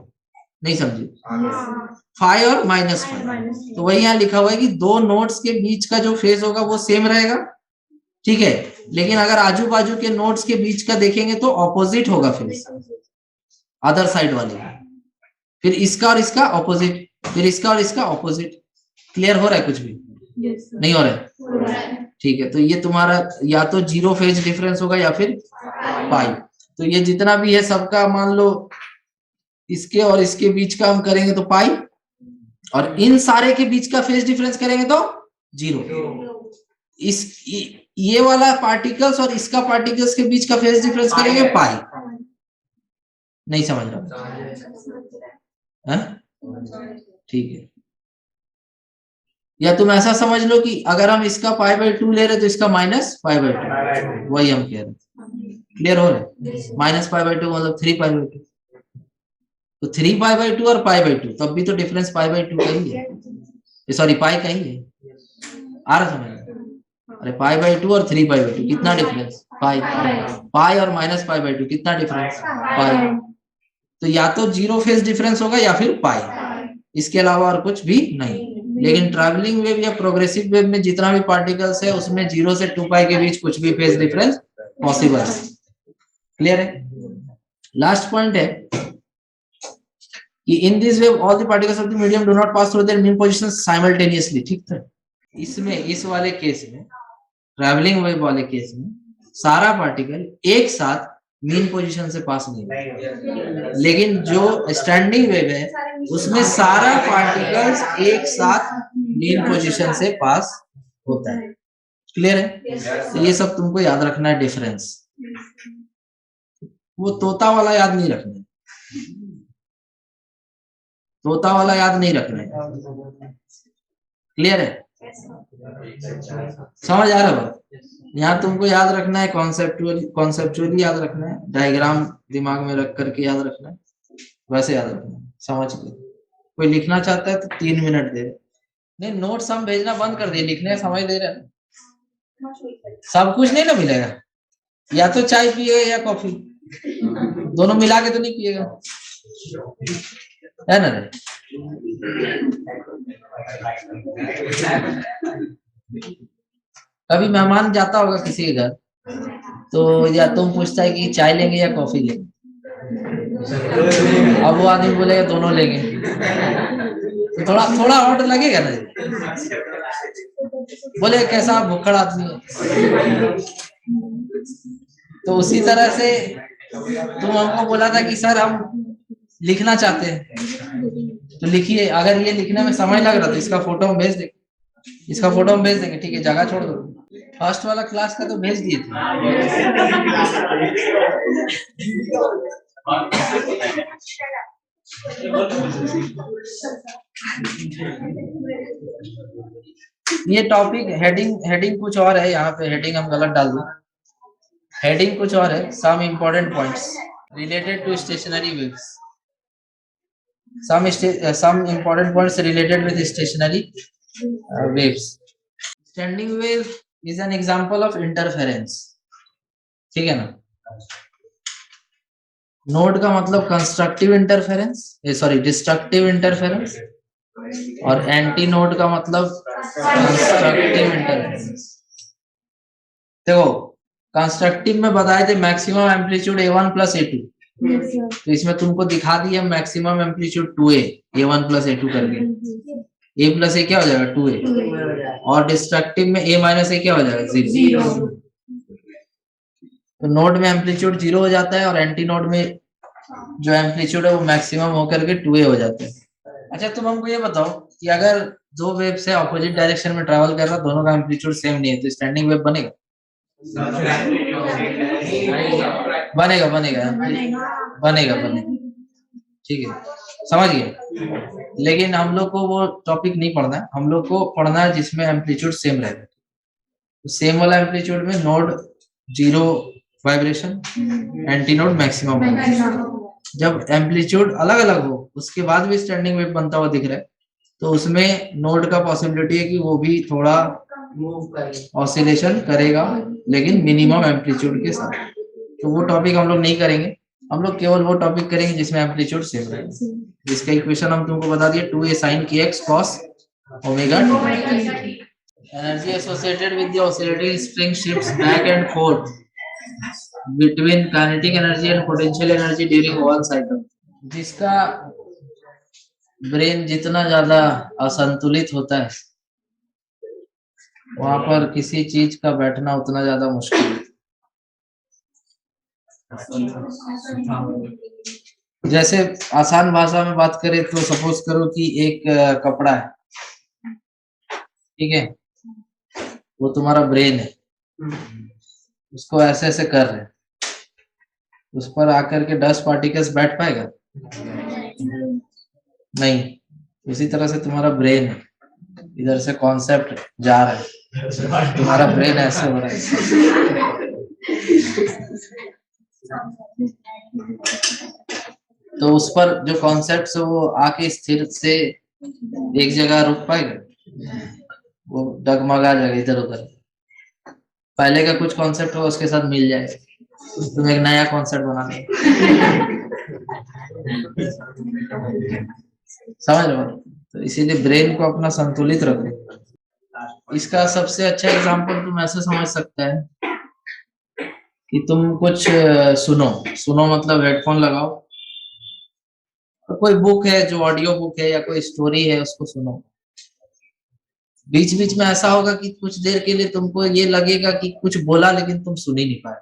नहीं समझे? फाई और -फाई। तो वही यहाँ लिखा हुआ है कि दो नोड्स के बीच का जो फेज होगा वो सेम रहेगा, ठीक है। लेकिन अगर आजू बाजू के नोड्स के बीच का देखेंगे तो ऑपोजिट होगा फेज, अदर साइड वाले का। फिर इसका और इसका ऑपोजिट, फिर इसका और इसका ऑपोजिट। क्लियर हो रहा है कुछ भी? नहीं हो रहा है? ठीक है, तो ये तुम्हारा या तो 0 फेज डिफरेंस होगा या फिर पाई। तो ये जितना भी है सबका मान लो इसके और इसके बीच का हम करेंगे तो पाई, और इन सारे के बीच का फेज डिफरेंस करेंगे तो 0। ये वाला पार्टिकल्स और इसका पार्टिकल्स के बीच का फेज डिफरेंस करेंगे पाई। नहीं समझ रहा? ठीक है। या तुम ऐसा समझ लो कि अगर हम इसका π/2 ले रहे तो इसका -π/2, वही हम कह रहे हैं। क्लियर हो रहा है? -π/2 मतलब 3π/2, तो 3π/2 और π/2, तब भी तो डिफरेंस π/2 का ही है, सॉरी पाई का ही है। आ रहा समझ? अरे π/2 और 3π/2 कितना डिफरेंस? पाई। पाई और -π/2 कितना डिफरेंस? पाई। तो या तो जीरो फेज डिफरेंस होगा या फिर पाई, इसके अलावा और कुछ भी नहीं। लेकिन ट्रैवलिंग वेव या प्रोग्रेसिव वेव में जितना भी पार्टिकल्स है उसमें 0 से 2π के बीच कुछ भी फेज डिफरेंस पॉसिबल है। क्लियर है? लास्ट पॉइंट है कि in this wave all the particles of the medium do not pass through their mean position simultaneously. ठीक है, इसमें इस वाले केस में, ट्रैवलिंग वेव वाले केस में सारा पार्टिकल एक साथ मीन पोजीशन से पास नहीं होगा, लेकिन जो स्टैंडिंग वेव है उसमें सारा पार्टिकल्स एक साथ मीन पोजीशन से पास होता है। क्लियर है? तो ये सब तुमको याद रखना है डिफरेंस। वो तोता वाला याद नहीं रखना है, तोता वाला याद नहीं रखना है। क्लियर है? समझ आ रहा है? यहाँ तुमको याद रखना है कॉन्सेप्चुअली याद रखना है, डायग्राम दिमाग में रख करके याद रखना है, वैसे याद रखना है। समझ के कोई लिखना चाहता है तो 3 मिनट दे। नहीं, नोट्स हम भेजना बंद कर दिए, लिखने समझ दे रहे हैं। सब कुछ नहीं ना मिलेगा, या तो चाय पिएगा या कॉफी, दोनों मिला के तो नहीं पिएगा, है ना? कभी मेहमान जाता होगा किसी के घर, तो या तुम पूछता है कि चाय लेंगे या कॉफी लेंगे, अब वो आदमी बोलेगा दोनों लेंगे, तो थोड़ा ऑड लगेगा ना। बोले कैसा भुक्खड़ आदमी है। तो उसी तरह से तुम हमको बोला था कि सर हम लिखना चाहते हैं तो लिखिए, अगर ये लिखने में समय लग रहा तो इसका फोटो हम भेज देंगे, इसका फोटो हम भेज देंगे। ठीक है, जगह छोड़ दो। फर्स्ट वाला क्लास का तो भेज दिए थे। ये टॉपिक हेडिंग कुछ और है, यहाँ पे हेडिंग हम गलत डाल दें। हेडिंग कुछ और है, some important points related to stationary waves, some important points related with stationary waves. Standing wave is an example of interference. ठीक है ना? नोड का मतलब constructive interference, sorry destructive interference, और एंटी नोड का मतलब कंस्ट्रक्टिव इंटरफेरेंस। देखो constructive में बताए थे maximum amplitude A1 plus A2, तो इसमें तुमको दिखा दिया maximum amplitude 2A, A1 plus A2 करके, A प्लस A क्या हो जाएगा 2A, और डिस्ट्रक्टिव में A माइनस A क्या हो जाएगा 0। तो नोड में एम्पलीट्यूड 0 हो जाता है और एंटी नोड में जो एम्पलीट्यूड है वो मैक्सिमम होकर के 2A हो जाता है। अच्छा तुम हमको ये बताओ कि अगर दो वेव से ऑपोजिट डायरेक्शन में ट्रेवल कर रहा, दोनों का एम्पलीट्यूड सेम नहीं है, तो स्टैंडिंग वेव बनेगा? बनेगा बनेगा बनेगा बनेगा। ठीक है, समझ गए? लेकिन हम लोग को वो टॉपिक नहीं पढ़ना है, हम लोग को पढ़ना है जिसमें एम्पलीट्यूड सेम रहेगा। तो सेम वाला एम्पलीट्यूड में node 0 vibration, anti node maximum. जब एम्पलीट्यूड अलग अलग हो उसके बाद भी स्टैंडिंग वेव बनता हुआ दिख रहा है, तो उसमें नोड का पॉसिबिलिटी है कि वो भी थोड़ा ऑसिलेशन करेगा, लेकिन मिनिमम एम्पलीट्यूड के साथ। तो वो टॉपिक हम लोग नहीं करेंगे, हम लोग केवल वो टॉपिक करेंगे जिसमें एम्पलीट्यूड सेम रहे। जिसका इक्वेशन हम तुमको बता दिए, 2A sin kx cos omega t। Energy associated with the oscillating spring shifts back and fourth between kinetic energy and potential energy during all cycle. जिसका ब्रेन जितना ज्यादा असंतुलित होता है वहां पर किसी चीज का बैठना उतना ज्यादा मुश्किल है। जैसे आसान भाषा में बात करें तो सपोज करो कि एक कपड़ा है, ठीक है, वो तुम्हारा ब्रेन है, उसको ऐसे ऐसे कर रहे, उस पर आकर के डस्ट पार्टिकल्स बैठ पाएगा? नहीं। उसी तरह से तुम्हारा ब्रेन है, इधर से कॉन्सेप्ट जा रहा है, तुम्हारा ब्रेन ऐसे हो रहा है, तो उस पर जो कॉन्सेप्ट है वो आके स्थिर से एक जगह रुक पाएगा? वो डगमगा जाएगा इधर उधर। पहले का कुछ कॉन्सेप्ट हो उसके साथ मिल जाए, तुम एक नया कॉन्सेप्ट बना लो। समझ लो। तो इसीलिए ब्रेन को अपना संतुलित रखो। इसका सबसे अच्छा एग्जांपल तुम ऐसे समझ सकते हैं कि तुम कुछ सुनो सुनो मतलब हेडफोन लगाओ, तो कोई बुक है जो ऑडियो बुक है या कोई स्टोरी है उसको सुनो। बीच बीच में ऐसा होगा कि कुछ देर के लिए तुमको ये लगेगा कि कुछ बोला लेकिन तुम सुन ही नहीं पाए।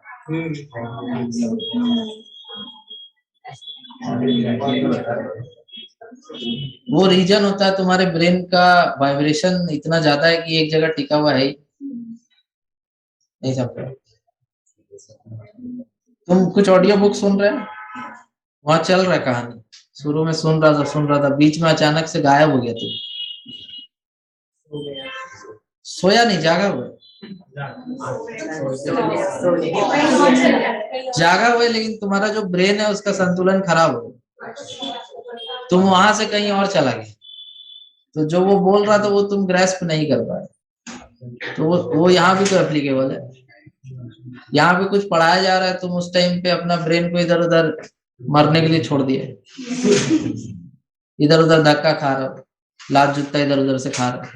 वो रीजन होता है तुम्हारे ब्रेन का वाइब्रेशन इतना ज्यादा है कि एक जगह टिका हुआ है ही नहीं। सब तुम कुछ ऑडियो बुक सुन रहे हो, वहां चल रहा है कहानी, शुरू में सुन रहा था, बीच में अचानक से गायब हो गया तुम। सोया नहीं, जागा हुआ जागा हुआ है, लेकिन तुम्हारा जो ब्रेन है उसका संतुलन खराब हो गया, तुम वहां से कहीं और चला गया, तो जो वो बोल रहा था वो तुम ग्रैस्प नहीं कर पाए। तो वो यहाँ भी तो एप्लीकेबल है। यहाँ पे कुछ पढ़ाया जा रहा है, तुम उस टाइम पे अपना ब्रेन को इधर उधर मरने के लिए छोड़ दिए, इधर उधर धक्का खा रहा हो, लात जूता इधर उधर से खा रहा हो,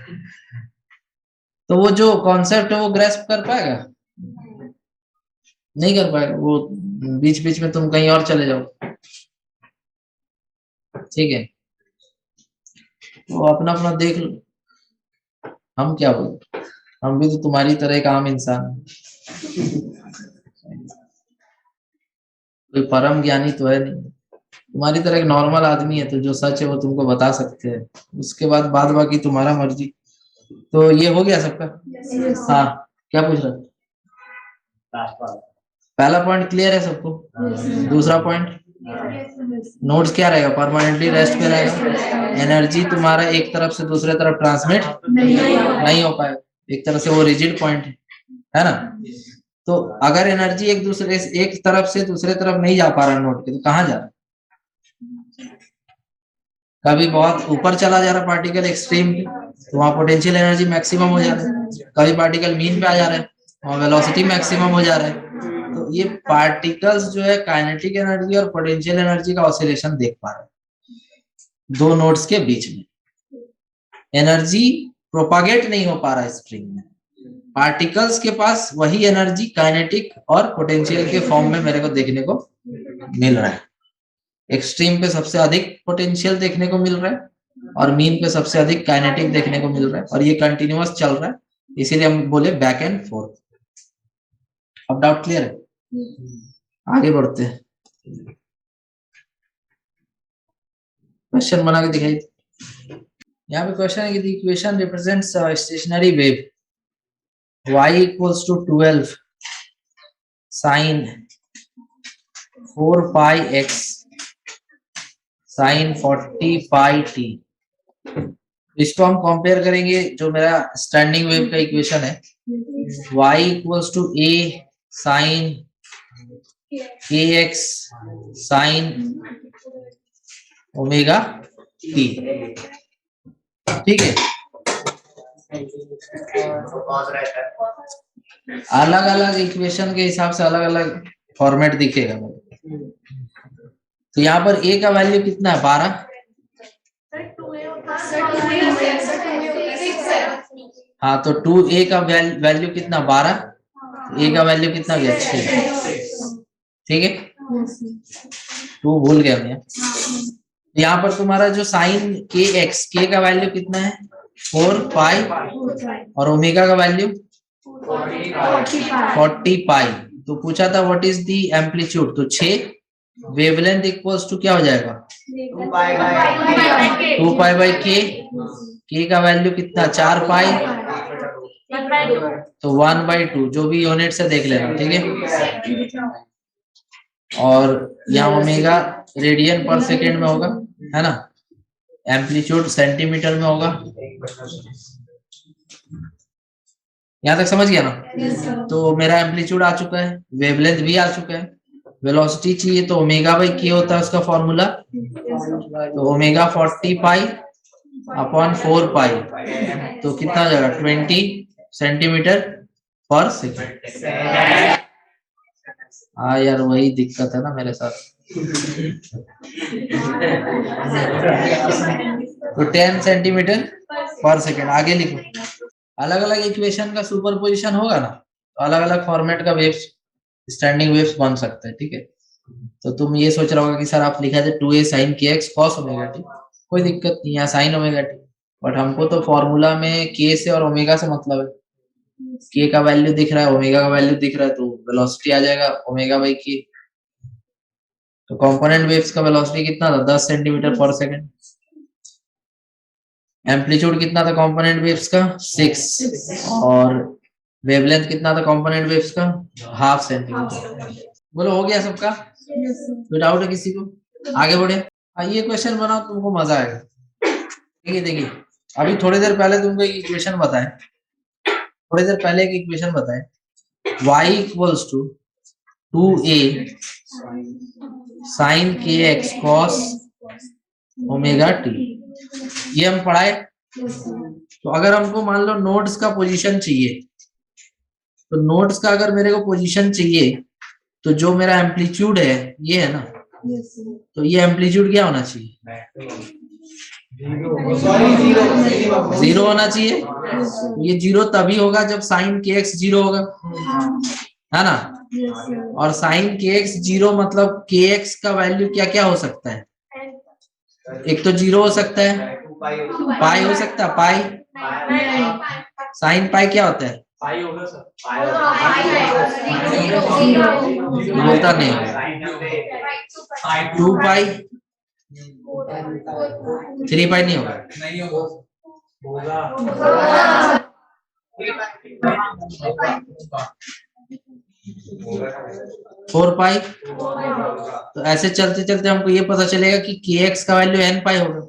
तो वो जो कॉन्सेप्ट है वो ग्रैस्प कर पाएगा? नहीं कर पाएगा। वो बीच बीच में तुम कहीं और चले जाओ। ठीक है, वो अपना अपना देख लो। हम क्या बोले, हम भी तो तुम्हारी तरह एक आम इंसान हैं। कोई परम ज्ञानी तो है नहीं, तुम्हारी तरह एक नॉर्मल आदमी है, तो जो सच है वो तुमको बता सकते हैं, उसके बाद बाकी तुम्हारा मर्जी। तो ये हो गया सबका? हाँ, क्या पूछ रहा? पहला पॉइंट क्लियर है सबको? दूसरा पॉइंट, नोड्स क्या रहेगा? परमानेंटली रेस्ट पे रहेगा। एनर्जी तुम्हारा एक तरफ से दूसरे तरफ ट्रांसमिट नहीं हो पाए, एक तरह से वो रिजिड पॉइंट है ना। तो अगर एनर्जी एक तरफ से दूसरे तरफ नहीं जा पा रहा नोड के, तो कहाँ जा रहा है? कभी बहुत ऊपर चला जा रहा पार्टिकल एक्सट्रीम पे, तो वहां पोटेंशियल एनर्जी मैक्सिमम हो जा रहा है। कभी पार्टिकल मीन पे आ जा रहा है, वहां वेलोसिटी मैक्सिमम हो जा रहा है। तो ये पार्टिकल्स जो है काइनेटिक एनर्जी और पोटेंशियल एनर्जी का ऑसिलेशन देख पा रहे हैं दो नोड्स के बीच में। एनर्जी प्रोपागेट नहीं हो पा रहा है स्ट्रिंग में, पार्टिकल्स के पास वही एनर्जी काइनेटिक और पोटेंशियल के फॉर्म में मेरे को देखने को मिल रहा है। एक्सट्रीम पे सबसे अधिक पोटेंशियल देखने को मिल रहा है और मीन पे सबसे अधिक काइनेटिक देखने को मिल रहा है, और ये कंटिन्यूअस चल रहा है, इसीलिए हम बोले बैक एंड फोर्थ। अब डाउट क्लियर है? आगे बढ़ते हैं। क्वेश्चन बना के दिखाई। यहाँ पे क्वेश्चन है कि equation represents stationary wave y equals to 12 sin 4 pi x sin 40 pi t। इसको हम कंपेयर करेंगे जो मेरा स्टैंडिंग वेव का इक्वेशन है, y equals to a sin ax sin omega t। ठीक है, अलग अलग इक्वेशन के हिसाब से अलग अलग फॉर्मेट दिखेगा। तो यहाँ पर a का वैल्यू कितना है? 12। हाँ, तो 2a का वैल्यू कितना? 12। a का वैल्यू कितना गया? 6। ठीक है, 2 भूल गया मैं। यहाँ पर तुम्हारा जो साइन kx, k का वैल्यू कितना है? 4 पाई, और ओमेगा का वैल्यू 40 पाई। तो पूछा था व्हाट इज द एम्पलीट्यूड, तो 6 वेवलेंथ इक्वल्स टू क्या हो जाएगा? 2 पाई बाई के का वैल्यू कितना? 4 पाई, तो 1/2, जो भी यूनिट से देख लेना। ठीक है, और यहाँ ओमेगा रेडियन पर सेकेंड में होगा, है ना, एम्पलीट्यूड सेंटीमीटर में होगा। यहाँ तक समझ गया ना? तो मेरा एम्पलीट्यूड आ चुका है, वेवलेंथ भी आ चुका है, वेलोसिटी चाहिए तो ओमेगा बाई के होता है उसका फॉर्मूला, तो ओमेगा 40 पाई अपॉन 4 पाई, तो कितना हो जाएगा? 20 सेंटीमीटर पर सेकेंड। हाँ यार वही दिक्कत है ना मेरे साथ। तो 10 सेंटीमीटर पर सेकेंड। आगे लिखो। अलग अलग इक्वेशन का सुपरपोजिशन होगा ना, तो अलग अलग फॉर्मेट का वेव्स, स्टैंडिंग वेव्स बन सकते हैं। ठीक है, तो तुम ये सोच रहा होगा कि सर आप लिखा थे 2a sin kx cos omega T, कोई दिक्कत नहीं है, sin ओमेगा टी। बट हमको तो फॉर्मूला में k से और ओमेगा से मतलब है। k का वैल्यू दिख रहा है, ओमेगा का वैल्यू दिख रहा है, तो वेलोसिटी आ जाएगा ओमेगा बाई k। तो कंपोनेंट वेव्स का वेलोसिटी कितना था? 10 सेंटीमीटर पर सेकेंड। एम्पलीट्यूड कितना था कंपोनेंट वेव्स का? 6। और वेवलेंथ कितना था कंपोनेंट वेव्स का? Half centimetre. बोलो हो गया सबका? कोई डाउट है किसी को? आगे बढ़े। ये क्वेश्चन बनाओ, तुमको मजा आएगा। देखिए देखिए, अभी थोड़ी देर पहले तुमको एक इक्वेशन बताए, थोड़ी देर पहले एक इक्वेशन बताए, y equals to 2a sin kx cos omega t. ये हम पढ़ाए। तो अगर हमको मान लो नोड्स का पोजीशन चाहिए, तो नोड्स का अगर मेरे को पोजीशन चाहिए, तो जो मेरा एम्पलीट्यूड है ये है ना, तो ये एम्पलीट्यूड क्या होना चाहिए? जीरो होना चाहिए। ये जीरो तभी होगा जब साइन के एक्स जीरो होगा, है ना? और साइन के एक्स जीरो मतलब के एक्स का वैल्यू क्या क्या हो सकता है? एक तो जीरो हो सकता है, पाई हो सकता है, पाई। साइन पाई क्या होता है? पाई होगा सर। बोलता नहीं। 2 पाई, 3 पाई नहीं होगा। नहीं होगा। 4 पाई। तो ऐसे चलते चलते हमको ये पता चलेगा कि के एक्स का वैल्यू एन पाई होगा,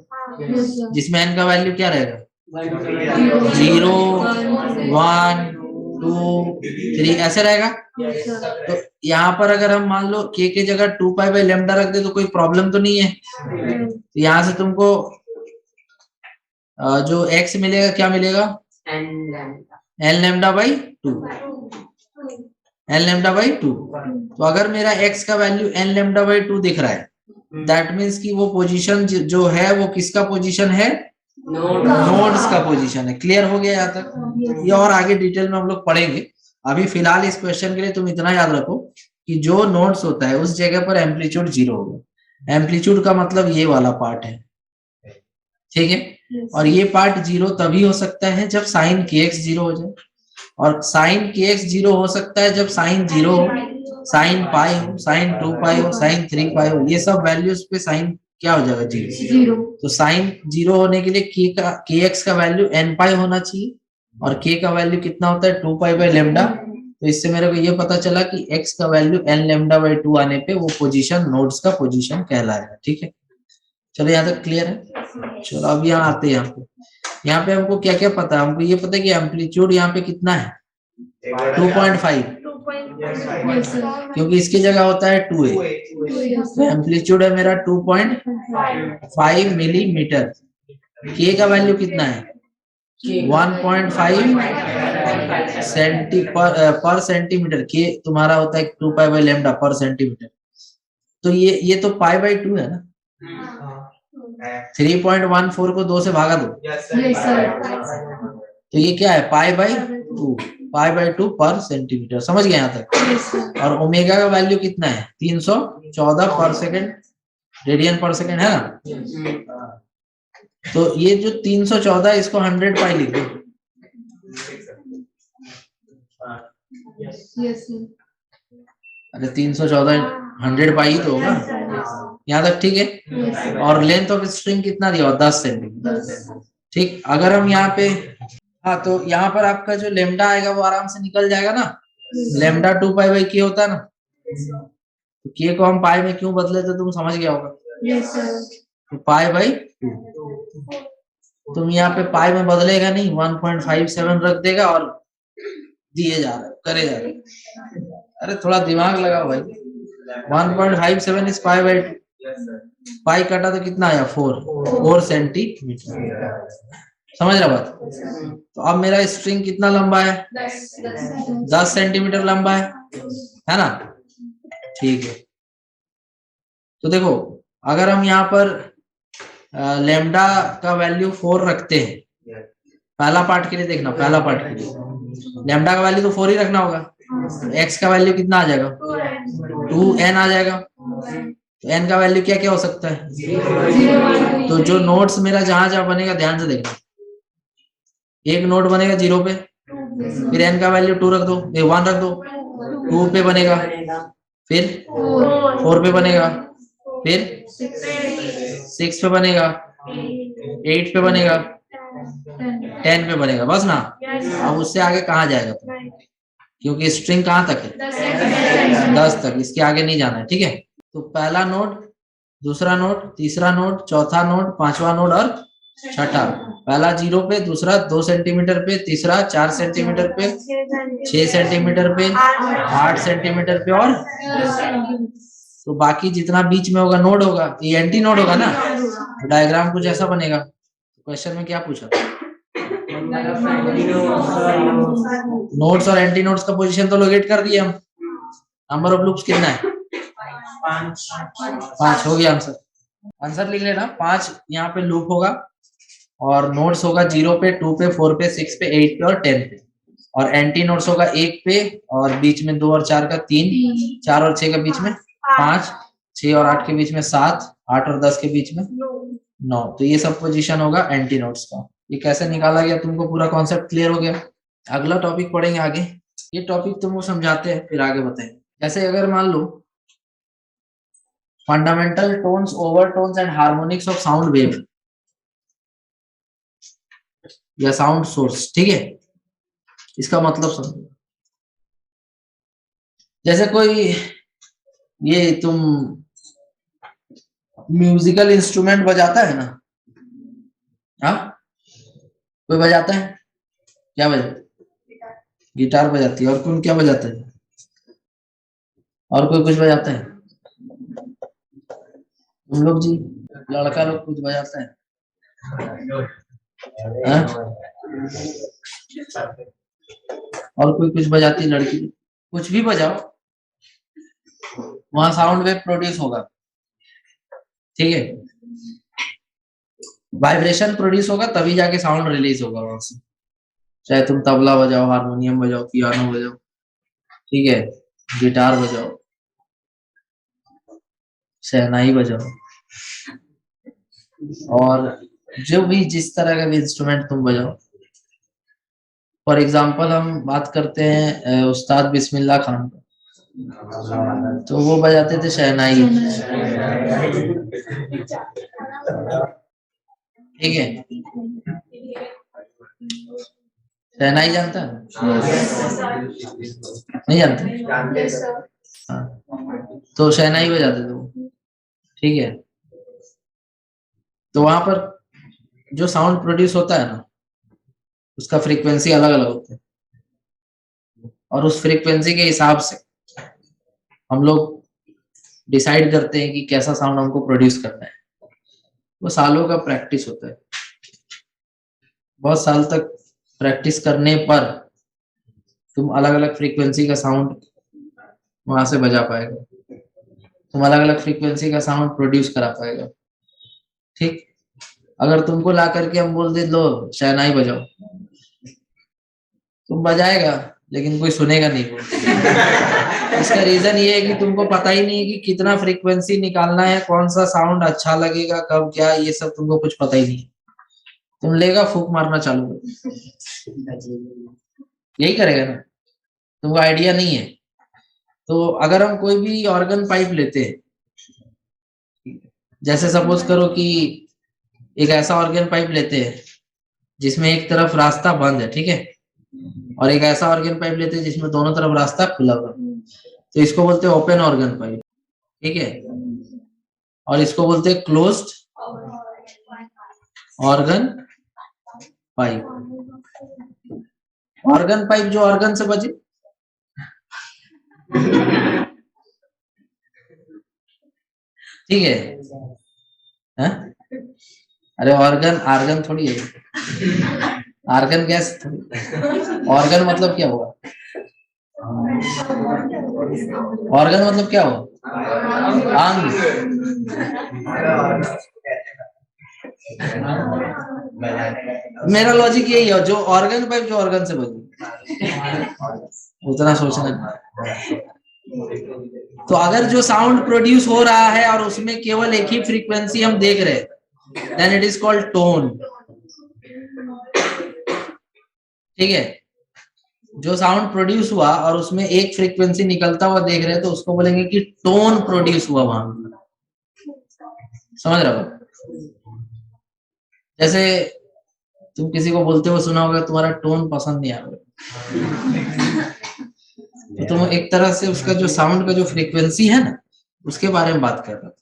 जिसमें एन का वैल्यू क्या रहेगा? 0, 1, 2, 3 ऐसे रहेगा। तो यहाँ पर अगर हम मान लो के जगह 2 पाई बाई लेमडा रख दे तो कोई प्रॉब्लम तो नहीं है। तो यहाँ से तुमको जो x मिलेगा क्या मिलेगा? N lambda by 2। N lambda by 2। तो अगर मेरा x का वैल्यू एन लेमडा बाई 2 दिख रहा है, दैट मीन्स कि वो पोजीशन जो है वो किसका पोजीशन है? नोड्स का पोजीशन है। क्लियर हो गया यहाँ तक? ये और आगे डिटेल में हम लोग पढ़ेंगे। अभी फिलहाल इस क्वेश्चन के लिए तुम इतना याद रखो कि जो नोड्स होता है उस जगह पर एम्पलीट्यूड जीरो होगा। एम्पलीट्यूड का मतलब ये वाला पार्ट है, ठीक है? और ये पार्ट जीरो तभी हो सकता है जब साइन के एक्स जीरो हो जाए, और साइन के एक्स जीरो हो सकता है जब साइन जीरो हो, साइन पाई हो, साइन 2 पाई हो, साइन 3 पाई हो। ये सब वैल्यूज पे साइन क्या हो जाएगा? जीरो। तो साइन जीरो होने के लिए के एक्स का वैल्यू एन पाई होना चाहिए, और के का वैल्यू कितना होता है? 2 पाई बाई लेमडा। तो इससे मेरे को ये पता चला कि एक्स का वैल्यू एन लेमडा बाई 2 आने पे वो पोजीशन नोड्स का पोजीशन कहलाएगा। ठीक है, चलो यहाँ तक क्लियर है? चलो अब यहाँ आते हैं। यहाँ पे हमको क्या क्या पता है? हमको ये पता है कि एम्पलीट्यूड यहाँ पे कितना है? 2.5, क्योंकि इसकी जगह होता है 2a। तो एम्पलीट्यूड है मेरा 2.5 मिलीमीटर। के का वैल्यू कितना है? 1.5 पर सेंटीमीटर। के तुम्हारा होता है 2 पाई बाई लेमडा पर सेंटीमीटर। तो ये तो पाई बाई 2 है ना। 3.14 को 2 से भागा दो। तो ये क्या है? पाई बाई 2, पाई बाई 2 पर सेंटीमीटर। समझ गए यहाँ तक? और ओमेगा का वैल्यू कितना है? 314 पर सेकेंड, रेडियन पर सेकेंड, है ना? तो ये जो 314 इसको 100 पाई लिख दो। अरे 314 100 पाई तो होगा। यहाँ तक ठीक है? और लेंथ ऑफ स्ट्रिंग कितना दिया? 10 सेंटीमीटर। ठीक, अगर हम यहाँ पे, हाँ, तो यहाँ पर आपका जो लेमडा आएगा वो आराम से निकल जाएगा ना। लेमडा 2 पाई बाई के होता है ना। तो के को हम पाई में क्यों बदले थे तुम समझ गया होगा। तो पाई बाई 2 तुम यहाँ पे पाई में बदलेगा नहीं, 1.57 रख देगा और दिए जा रहे, करे जा रहे। अरे थोड़ा दिमाग लगाओ भाई। 1.57 इज पाई बाई 2। पाई काटा तो कितना आया? 4 सेंटीमीटर। समझ रहा बात? तो अब मेरा स्ट्रिंग कितना लंबा है? 10 सेंटीमीटर लंबा है ना? ठीक है। तो देखो, अगर हम यहाँ पर लेमडा का वैल्यू 4 रखते हैं, पहला पार्ट के लिए देखना, पहला पार्ट के लिए लेमडा का वैल्यू तो 4 ही रखना होगा। एक्स का वैल्यू कितना आ जाएगा? 2n आ जाएगा। तो n का वैल्यू क्या क्या हो सकता है? तो जो नोट्स मेरा जहां जहां बनेगा ध्यान से देखना, एक नोट बनेगा 0 पे, फिर n का वैल्यू 2 रख दो, 1 रख दो, 2 पे बनेगा, फिर 4 पे बनेगा, फिर 6 पे बनेगा, 8 पे बनेगा, 10 पे बनेगा, बस ना। अब उससे आगे कहाँ जाएगा तो? क्योंकि स्ट्रिंग कहाँ तक है? 10 तक, इसके आगे नहीं जाना है, ठीक है। तो पहला नोड, दूसरा नोड, तीसरा नोड, चौथा नोड, पांचवा नोड और छठा। पहला 0 पे, दूसरा 2 सेंटीमीटर पे, तीसरा 4 सेंटीमीटर पे, 6 सेंटीमीटर पे, 8 सेंटीमीटर पे, और तो बाकी जितना बीच में होगा नोड होगा, ये एंटी नोड होगा ना। तो डायग्राम कुछ ऐसा बनेगा। क्वेश्चन में क्या पूछा? नोड्स और एंटी नोड्स का पोजीशन तो लोकेट कर दिए हम। नंबर ऑफ लूप्स कितना है? 5 हो गया आंसर। आंसर लिख लेना, 5 यहाँ पे लूप होगा और नोड्स होगा 0 पे, 2 पे, 4 पे, 6 पे, 8 पे और 10 पे। और एंटी नोड्स होगा 1 पे और बीच में 2 और 4 का 3, 4 और 6 के बीच में 5, 6 और 8 के बीच में 7, 8 और 10 के बीच में 9। तो ये सब पोजीशन होगा एंटी नोड्स का। ये कैसे निकाला गया, तुमको पूरा कॉन्सेप्ट क्लियर हो गया। अगला टॉपिक पढ़ेंगे आगे। ये टॉपिक तुमको समझाते हैं फिर आगे बताएंगे। जैसे अगर मान लो fundamental tones, overtones and harmonics of sound wave या साउंड सोर्स, ठीक है। इसका मतलब समझो, जैसे कोई ये तुम म्यूजिकल इंस्ट्रूमेंट बजाता है ना, हाँ कोई बजाता है, क्या बजाता है? गिटार बजाती है। और कौन क्या बजाता है? और कोई कुछ बजाता है? तुम लोग जी, लड़का लोग कुछ बजाता है? हाँ? और कोई कुछ बजाती है लड़की? कुछ भी बजाओ, वहां साउंड वेव प्रोड्यूस होगा, ठीक है। वाइब्रेशन प्रोड्यूस होगा तभी जाके साउंड रिलीज होगा वहां से। चाहे तुम तबला बजाओ, हारमोनियम बजाओ, पियानो बजाओ, ठीक है, गिटार बजाओ, शहनाई बजाओ, और जो भी जिस तरह का भी इंस्ट्रूमेंट तुम बजाओ। फॉर एग्जाम्पल हम बात करते हैं उस्ताद बिस्मिल्लाह खान का, तो वो बजाते थे शहनाई, ठीक है। शहनाई जानता है? नहीं जानते? हाँ, तो शहनाई बजाते थे वो, ठीक है। तो वहां पर जो साउंड प्रोड्यूस होता है ना, उसका फ्रीक्वेंसी अलग अलग होता है, और उस फ्रीक्वेंसी के हिसाब से हम लोग डिसाइड करते हैं कि कैसा साउंड हमको प्रोड्यूस करना है। वो सालों का प्रैक्टिस होता है, बहुत साल तक प्रैक्टिस करने पर तुम अलग अलग फ्रीक्वेंसी का साउंड वहां से बजा पाएगा, तुम अलग अलग फ्रीक्वेंसी का साउंड प्रोड्यूस करा पाएगा, ठीक। अगर तुमको ला करके हम बोल दे लो शहनाई बजाओ, तुम बजाएगा लेकिन कोई सुनेगा नहीं बोल। इसका रीजन ये है कि तुमको पता ही नहीं है कि कितना फ्रीक्वेंसी निकालना है, कौन सा साउंड अच्छा लगेगा, कब क्या, ये सब तुमको कुछ पता ही नहीं। तुम लेगा फूक मारना चालू कर, यही करेगा ना, तुमको आइडिया नहीं है। तो अगर हम कोई भी ऑर्गन पाइप लेते हैं, जैसे सपोज करो कि एक ऐसा ऑर्गन पाइप लेते हैं जिसमें एक तरफ रास्ता बंद है, ठीक है, और एक ऐसा ऑर्गन पाइप लेते हैं जिसमें दोनों तरफ रास्ता खुला हुआ, तो इसको बोलते हैं ओपन ऑर्गन पाइप, ठीक है। और इसको बोलते हैं closed organ pipe. Organ pipe जो ऑर्गन से बजे, ठीक है, अरे ऑर्गन आर्गन थोड़ी है, आर्गन गैस थोड़ी। ऑर्गन मतलब क्या हुआ? ऑर्गन मतलब क्या हुआ? अंग। मेरा लॉजिक यही है, जो ऑर्गन पाइप जो ऑर्गन से बनी, उतना सोचना। तो अगर जो साउंड प्रोड्यूस हो रहा है और उसमें केवल एक ही फ्रीक्वेंसी हम देख रहे हैं, then it is called tone. ठीक है, जो साउंड प्रोड्यूस हुआ और उसमें एक फ्रीक्वेंसी निकलता हुआ देख रहे हैं तो उसको बोलेंगे कि टोन प्रोड्यूस हुआ वहां। समझ रहे हो? जैसे तुम किसी को बोलते हो सुना होगा तुम्हारा टोन पसंद नहीं आया, तो तुम एक तरह से उसका जो साउंड का जो फ्रीक्वेंसी है ना, उसके बारे में बात कर रहे हो।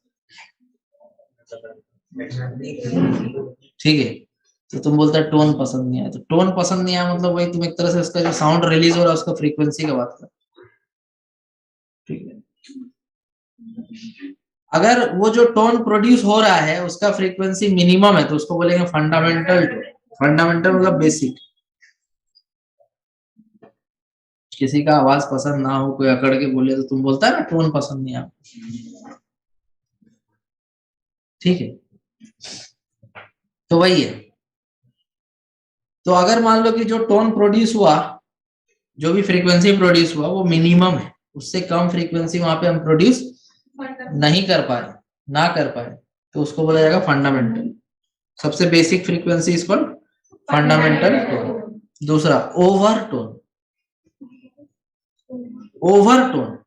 ठीक है, तो तुम बोलते टोन पसंद नहीं आया, तो टोन पसंद नहीं आया मतलब वही तुम एक तरह से उसका जो साउंड रिलीज हो रहा है उसका फ्रीक्वेंसी का बात कर। ठीक है, अगर वो जो टोन प्रोड्यूस हो रहा है उसका फ्रीक्वेंसी मिनिमम है तो उसको बोलेंगे फंडामेंटल टोन। फंडामेंटल मतलब बेसिक। किसी का आवाज पसंद ना हो, कोई अकड़ के बोले तो तुम बोलता है ना टोन पसंद नहीं आया। ठीक है, तो वही है। तो अगर मान लो कि जो टोन प्रोड्यूस हुआ, जो भी फ्रीक्वेंसी प्रोड्यूस हुआ वो मिनिमम है, उससे कम फ्रीक्वेंसी वहां पे हम प्रोड्यूस नहीं कर पाए, ना कर पाए, तो उसको बोला जाएगा फंडामेंटल। सबसे basic frequency is called fundamental tone. दूसरा ओवरटोन। ओवरटोन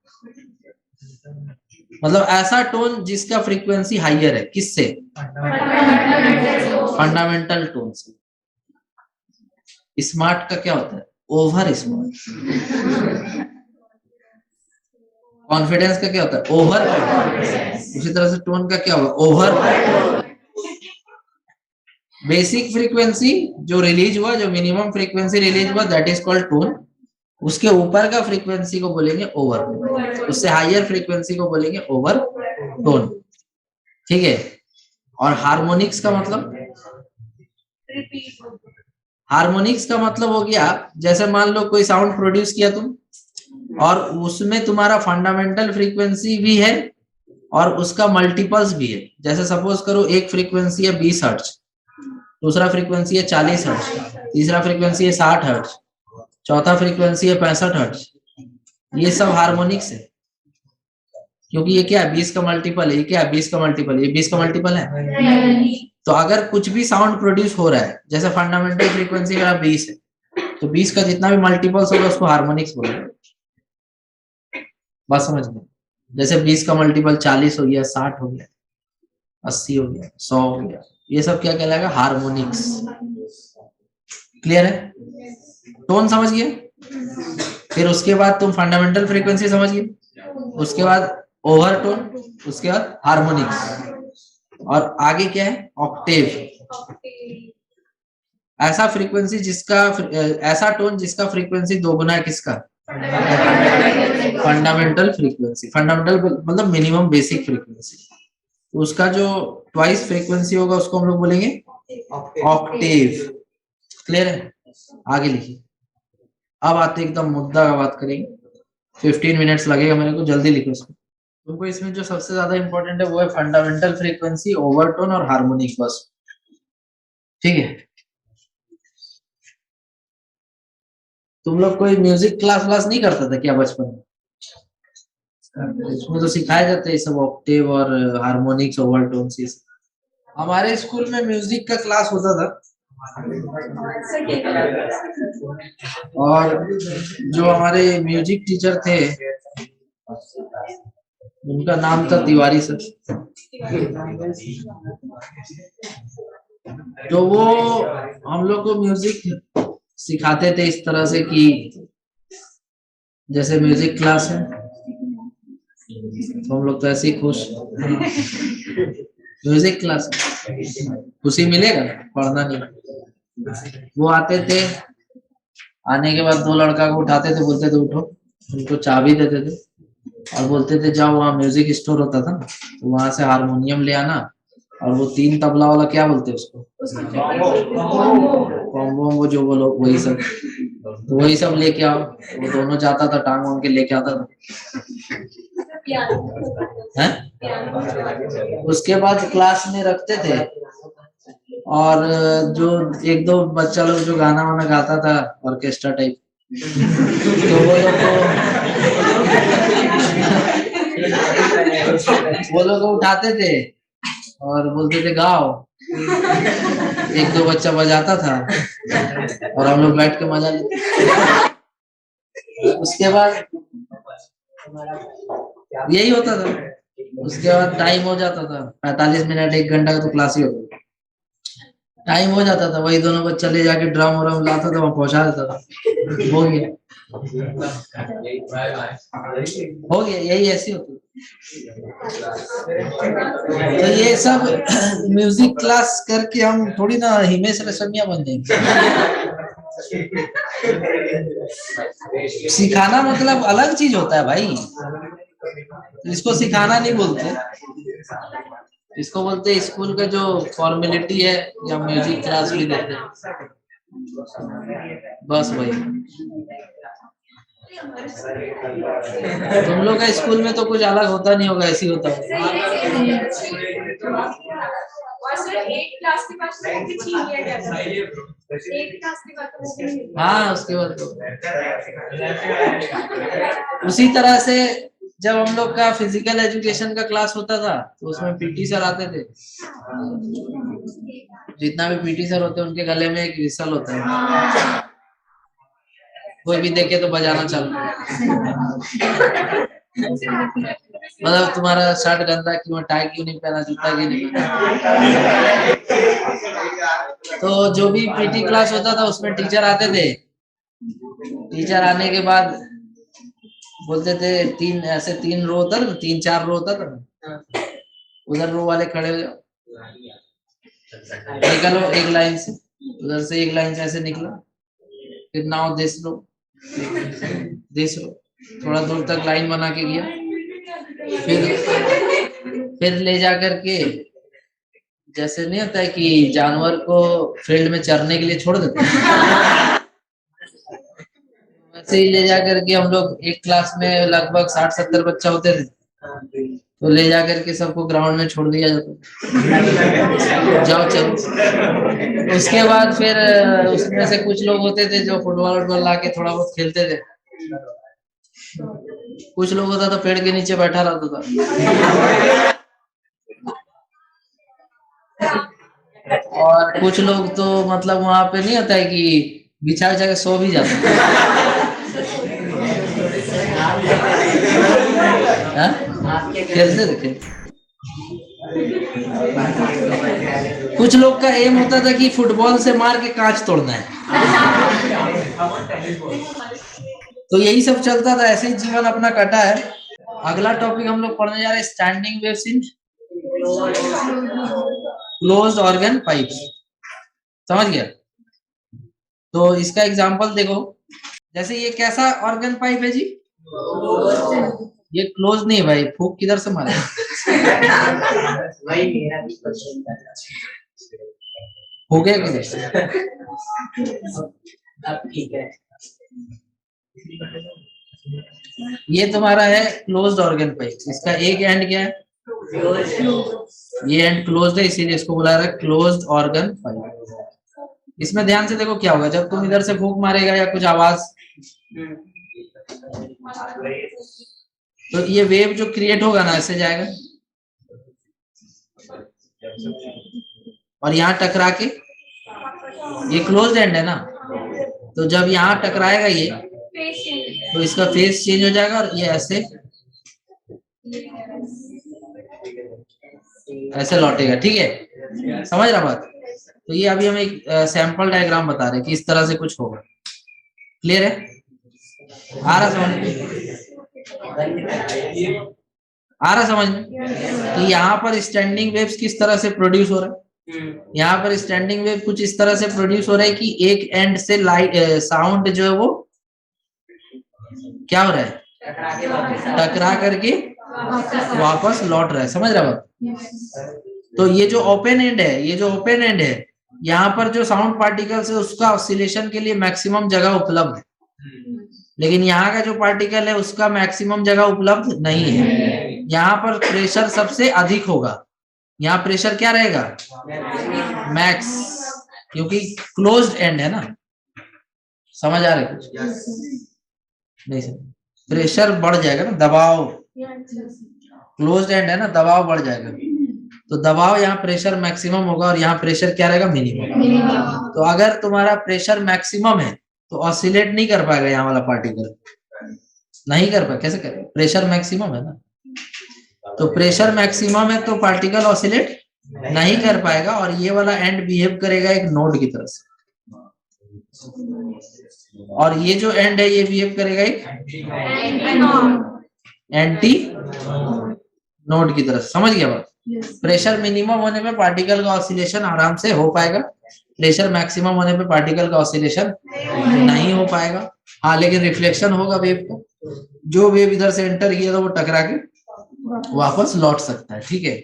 मतलब ऐसा टोन जिसका फ्रीक्वेंसी हाइयर है, किससे? फंडामेंटल टोन से। स्मार्ट का क्या होता है? Over smart. कॉन्फिडेंस का क्या होता है? ओवर। उसी तरह से टोन का क्या होगा? ओवर। बेसिक फ्रीक्वेंसी जो रिलीज हुआ, जो मिनिमम फ्रीक्वेंसी रिलीज हुआ, दैट इज कॉल्ड टोन। उसके ऊपर का फ्रीक्वेंसी को बोलेंगे ओवर, उससे हायर फ्रीक्वेंसी को बोलेंगे ओवर टोन। ठीक है, और हार्मोनिक्स का मतलब? हार्मोनिक्स का मतलब हो गया, जैसे मान लो कोई साउंड प्रोड्यूस किया तुम और उसमें तुम्हारा फंडामेंटल फ्रीक्वेंसी भी है और उसका मल्टीपल्स भी है। जैसे सपोज करो एक फ्रीक्वेंसी है 20 हर्ट्ज, दूसरा फ्रीक्वेंसी है 40 हर्ट्ज, तीसरा फ्रीक्वेंसी है 60 हर्ट्ज, चौथा फ्रीक्वेंसी है 65 हर्ट्ज। ये सब हार्मोनिक्स है, क्योंकि ये क्या है? 20 का मल्टीपल है। ये क्या है? 20 का मल्टीपल। ये 20 का मल्टीपल है। तो अगर कुछ भी साउंड प्रोड्यूस हो रहा है, जैसे फंडामेंटल फ्रीक्वेंसी मेरा 20 है, तो 20 का जितना भी मल्टीपल्स होगा उसको हार्मोनिक्स बोलेंगे। बात समझ गए? जैसे 20 का मल्टीपल 40 हो गया, 60 हो गया, 80 हो गया, 100 हो गया, ये सब क्या कहलाएगा? हार्मोनिक्स। क्लियर है? टोन समझ गए? फिर उसके बाद तुम फंडामेंटल फ्रीक्वेंसी समझ गए, उसके बाद ओवरटोन, उसके बाद हार्मोनिक्स, और आगे क्या है? ऑक्टेव। ऐसा फ्रीक्वेंसी जिसका ऐसा टोन जिसका फ्रीक्वेंसी दोगुना है किसका? Fundamental frequency. फंडामेंटल मतलब मिनिमम बेसिक फ्रीक्वेंसी, तो उसका जो ट्वाइस फ्रीक्वेंसी होगा उसको हम लोग बोलेंगे ऑक्टेव। क्लियर है? आगे लिखिए। अब आते एकदम मुद्दा का बात करेंगे। 15 मिनट्स लगेगा मेरे को, जल्दी लिखो इसको। तुमको इसमें जो सबसे ज्यादा इंपॉर्टेंट है वो है फंडामेंटल फ्रीक्वेंसी, ओवरटोन और हार्मोनिक, बस। ठीक है, तुम लोग कोई म्यूजिक क्लास नहीं करता था क्या बचपन में? इसमें तो सिखाए जाते हैं सब, ऑक्टेव और हार्मोनिक्स, ओवरटोन्स। हमारे स्कूल में म्यूजिक का क्लास होता था, और जो हमारे म्यूजिक टीचर थे उनका नाम था तिवारी सर। तो वो हम लोग को म्यूजिक सिखाते थे इस तरह से कि जैसे म्यूजिक क्लास है तो हम लोग तो ऐसे ही खुश, म्यूजिक क्लास खुशी मिलेगा, पढ़ना नहीं। वो आते थे, आने के बाद दो लड़का को उठाते थे, बोलते थे उठो, उनको चाबी देते थे और बोलते थे जाओ वहाँ म्यूजिक स्टोर होता था ना, तो वहां से हारमोनियम ले आना और वो 3 तबला वाला क्या बोलते हैं उसको, कॉम्बो जो बोलो, वही सब। तो वही सब लेके आओ। वो दोनों जाता था, टांग वांग के लेके आता था। हैं? उसके बाद क्लास में रखते थे। और जो 1-2 बच्चा लोग जो गाना वाना गाता था ऑर्केस्ट्रा टाइप, तो वो लोग को उठाते थे और बोलते थे गाओ। 1-2 बच्चा बजाता था और हम लोग बैठ के मजा लेते। उसके बाद यही होता था। उसके बाद टाइम हो जाता था 45 मिनट, 1 घंटा का तो क्लास ही होता था। टाइम हो जाता था, वही दोनों बच्चा ले जाके ड्रम व्रम लाता था, वहां पहुंचा देता था। हो गया, यही ऐसी होती। तो ये सब म्यूजिक क्लास करके हम थोड़ी ना हिमेश रेशमिया बन जाएंगे। सिखाना मतलब अलग चीज होता है भाई। इसको सिखाना नहीं बोलते, इसको बोलते हैं स्कूल का जो फॉर्मेलिटी है, या म्यूजिक क्लास भी देते हैं, बस वही। तुम लोग का स्कूल में तो कुछ अलग होता नहीं होगा, ऐसे ही होता है। हाँ, उसके बाद तो उसी तरह से जब हम लोग का फिजिकल एजुकेशन का क्लास होता था, तो उसमें पीटी सर आते थे। जितना भी पीटी सर होते हैं, उनके गले में एक विसल होता है। कोई भी देखे तो बजाना चालू। मतलब तुम्हारा शर्ट गंदा क्यों, टाई क्यों नहीं पहना, जूता क्यों नहीं पहना। तो जो भी पीटी क्लास होता था, उसमें टीचर आते थे। टीचर आने के बाद बोलते थे 3 रो होता था, 3-4 रो होता था। उधर रो वाले खड़े हो जाओ, निकलो एक लाइन से, उधर से एक लाइन से ऐसे निकलो, फिर नाव देश लो, थोड़ा दूर तक लाइन बना के गया, फिर ले जा करके, जैसे नहीं होता है कि जानवर को फील्ड में चरने के लिए छोड़ देते हैं, वैसे ही ले जा करके हम लोग एक क्लास में लगभग 60-70 बच्चा होते थे, तो ले जा करके सबको ग्राउंड में छोड़ दिया जाता, जाओ चलो। उसके बाद फिर उसमें से कुछ लोग होते थे जो फुटबॉल ला के थोड़ा बहुत खेलते थे। कुछ लोग होता था पेड़ के नीचे बैठा रहता था, और कुछ लोग तो मतलब वहां पे नहीं होता है कि बिछा बिछा के सो भी जाते खेलते थे। कुछ लोग का एम होता था कि फुटबॉल से मार के कांच तोड़ना है। तो यही सब चलता था, ऐसे ही जीवन अपना कटा है। अगला टॉपिक हम लोग पढ़ने जा रहे हैं, standing waves in closed organ pipes. समझ गया? तो इसका एग्जांपल देखो, जैसे ये कैसा ऑर्गन पाइप है जी? ये क्लोज नहीं है भाई, फूक किधर से मारे? फूके किधर से? ठीक है, ये तुम्हारा है क्लोज्ड ऑर्गन पाइप। इसका एक एंड क्या है? ये एंड क्लोज्ड है, इसीलिए इसको बुला रहा है क्लोज्ड ऑर्गन पाइप। इसमें ध्यान से देखो क्या होगा, जब तुम इधर से फूंक मारेगा या कुछ आवाज, तो ये वेव जो क्रिएट होगा ना, ऐसे जाएगा और यहाँ टकरा के, ये क्लोज्ड एंड है ना, तो जब यहाँ टकराएगा ये, तो इसका फेस चेंज हो जाएगा और ये ऐसे लौटेगा। ठीक है, समझ रहा बात? तो ये अभी हम एक सैंपल डायग्राम बता रहे हैं कि इस तरह से कुछ होगा। क्लियर है? आ रहा समझ में? तो यहाँ पर स्टैंडिंग वेव्स किस तरह से प्रोड्यूस हो रहा है? यहाँ पर स्टैंडिंग वेव कुछ इस तरह से प्रोड्यूस हो रहा है कि एक एंड से लाइट साउंड जो है वो क्या हो रहा है, टकरा करके वापस लौट रहा है। समझ रहा बात? तो ये जो ओपन एंड है, ये जो ओपन एंड है, यहाँ पर जो साउंड पार्टिकल्स है उसका ऑसिलेशन के लिए मैक्सिमम जगह उपलब्ध है, लेकिन यहाँ का जो पार्टिकल है उसका मैक्सिमम जगह उपलब्ध नहीं है। यहाँ पर प्रेशर सबसे अधिक होगा, यहाँ प्रेशर क्या रहेगा, मैक्स, क्योंकि क्लोज्ड एंड है ना। समझ आ रहा है कुछ? नहीं सर, प्रेशर बढ़ जाएगा ना, दबाव, क्लोज्ड एंड है ना, दबाव बढ़ जाएगा, तो दबाव यहाँ प्रेशर मैक्सिमम होगा और यहाँ प्रेशर क्या रहेगा, मिनिमम। तो अगर तुम्हारा प्रेशर मैक्सिमम है तो ऑसिलेट नहीं कर पाएगा यहाँ वाला पार्टिकल, नहीं कर पाएगा। कैसे करेगा, प्रेशर मैक्सिमम है ना, तो प्रेशर मैक्सिमम है तो पार्टिकल ऑसिलेट नहीं कर पाएगा, और ये वाला एंड बिहेव करेगा एक नोड की तरह से, और ये जो एंड है ये बिहेव करेगा एक एंटी नोड की तरह से। समझ गया बात? प्रेशर मिनिमम होने पे पार्टिकल का ऑसिलेशन आराम से हो पाएगा, प्रेशर मैक्सिमम होने पे पार्टिकल का ऑसिलेशन नहीं हो पाएगा। हाँ, लेकिन रिफ्लेक्शन होगा वेव का, जो वेव इधर से एंटर किया तो वो टकरा के वापस लौट सकता है। ठीक है,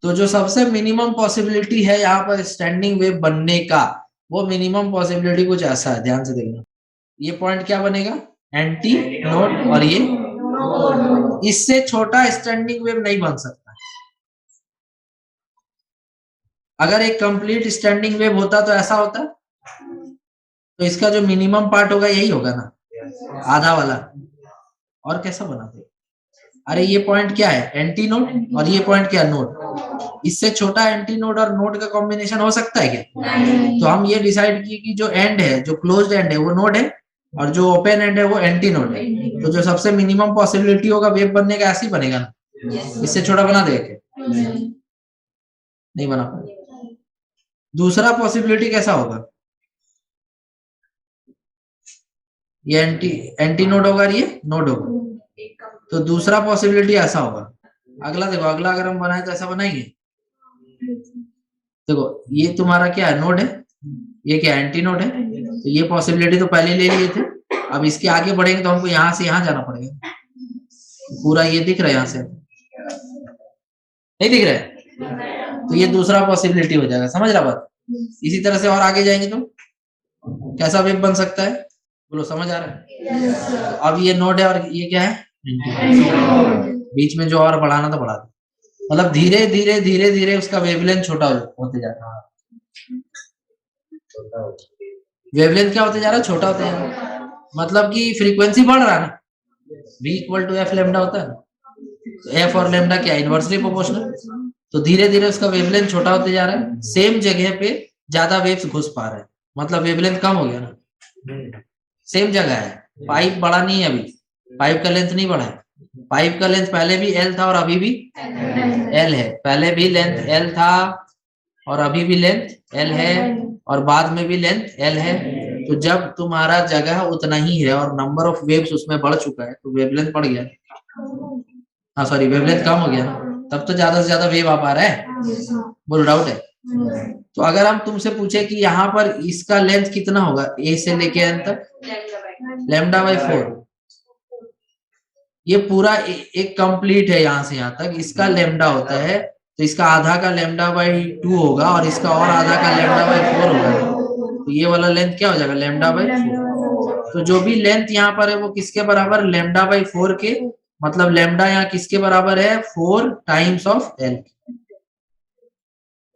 तो जो सबसे मिनिमम पॉसिबिलिटी है यहाँ पर स्टैंडिंग वेव बनने का, वो मिनिमम पॉसिबिलिटी कुछ ऐसा है, ध्यान से देखना। ये पॉइंट क्या बनेगा, एंटी नोड, और ये, इससे छोटा स्टैंडिंग वेव नहीं बन सकता। अगर एक कंप्लीट स्टैंडिंग वेव होता तो ऐसा होता, तो इसका जो मिनिमम पार्ट होगा यही होगा ना, आधा वाला, और कैसा बनाते? अरे ये पॉइंट क्या है, एंटी नोड, और ये पॉइंट क्या है, नोड। इससे छोटा एंटी नोड और नोड का कॉम्बिनेशन हो सकता है क्या? तो हम ये डिसाइड किए कि जो एंड है, जो क्लोज्ड एंड है वो नोड है, और जो ओपन एंड है वो एंटी नोड है। तो जो सबसे मिनिमम पॉसिबिलिटी होगा वेव बनने का, ऐसे ही बनेगा ना, इससे छोटा बना देगा, नहीं बना पाएगा। दूसरा पॉसिबिलिटी कैसा होगा, ये एंटी नोड होगा, ये नोड होगा, तो दूसरा पॉसिबिलिटी ऐसा होगा। अगला देखो, अगला अगर हम बनाए तो ऐसा बनाएंगे, देखो ये तुम्हारा क्या है, नोड है, ये क्या एंटी नोड है, तो ये पॉसिबिलिटी तो पहले ले लिए थे। अब इसके आगे बढ़ेंगे तो हमको यहाँ से यहाँ जाना पड़ेगा, पूरा ये दिख रहा है, यहाँ से नहीं दिख रहा है, तो ये दूसरा पॉसिबिलिटी हो जाएगा। समझ रहा बात? इसी तरह से और आगे जाएंगे तो कैसा वेव बन सकता है, बोलो, समझ आ रहा है? अब ये नोड है और ये क्या है, बीच में जो और बढ़ाना था बढ़ा दो, मतलब धीरे धीरे धीरे धीरे उसका वेवलेंथ छोटा होते जा रहा है। वेवलेंथ क्या होते जा रहा है, छोटा होते जा रहा है, मतलब कि फ्रीक्वेंसी बढ़ रहा है ना, v equal to f lambda होता है ना, तो एफ और लेमडा क्या, इनवर्सली प्रोपोर्शनल, तो धीरे धीरे उसका वेवलेंथ छोटा होते जा रहा है, सेम जगह पे ज्यादा वेव्स घुस पा रहे हैं, मतलब वेवलेंथ कम हो गया ना, सेम जगह है, पाइप बड़ा नहीं है, अभी पाइप का लेंथ नहीं बढ़ा है, पाइप का लेंथ पहले भी एल था और अभी भी एल है, पहले भी लेंथ एल था और अभी भी लेंथ एल है, और बाद में भी लेंथ एल है। तो जब तुम्हारा जगह उतना ही है और नंबर ऑफ वेव्स उसमें बढ़ चुका है तो वेवलेंथ बढ़ गया, हाँ सॉरी वेवलेंथ कम हो गया, तब तो ज्यादा से ज्यादा वेव आ पा रहा है, बोलो डाउट है? तो अगर हम तुमसे पूछे कि यहाँ पर इसका लेंथ कितना होगा, ए से लेके एन तक, लैम्डा बाई 4, ये पूरा एक कंप्लीट है, यहाँ से यहाँ तक इसका लैम्डा होता है, तो इसका आधा का लैम्डा बाई 2 होगा और इसका और आधा का लैम्डा बाई 4 होगा, तो ये वाला लेंथ क्या हो जाएगा, लैम्डा बाई 4। तो जो भी लेंथ यहाँ पर है वो किसके बराबर, लैम्डा बाई 4 के, मतलब लैम्डा यहाँ किसके बराबर है, 4 टाइम्स ऑफ एल।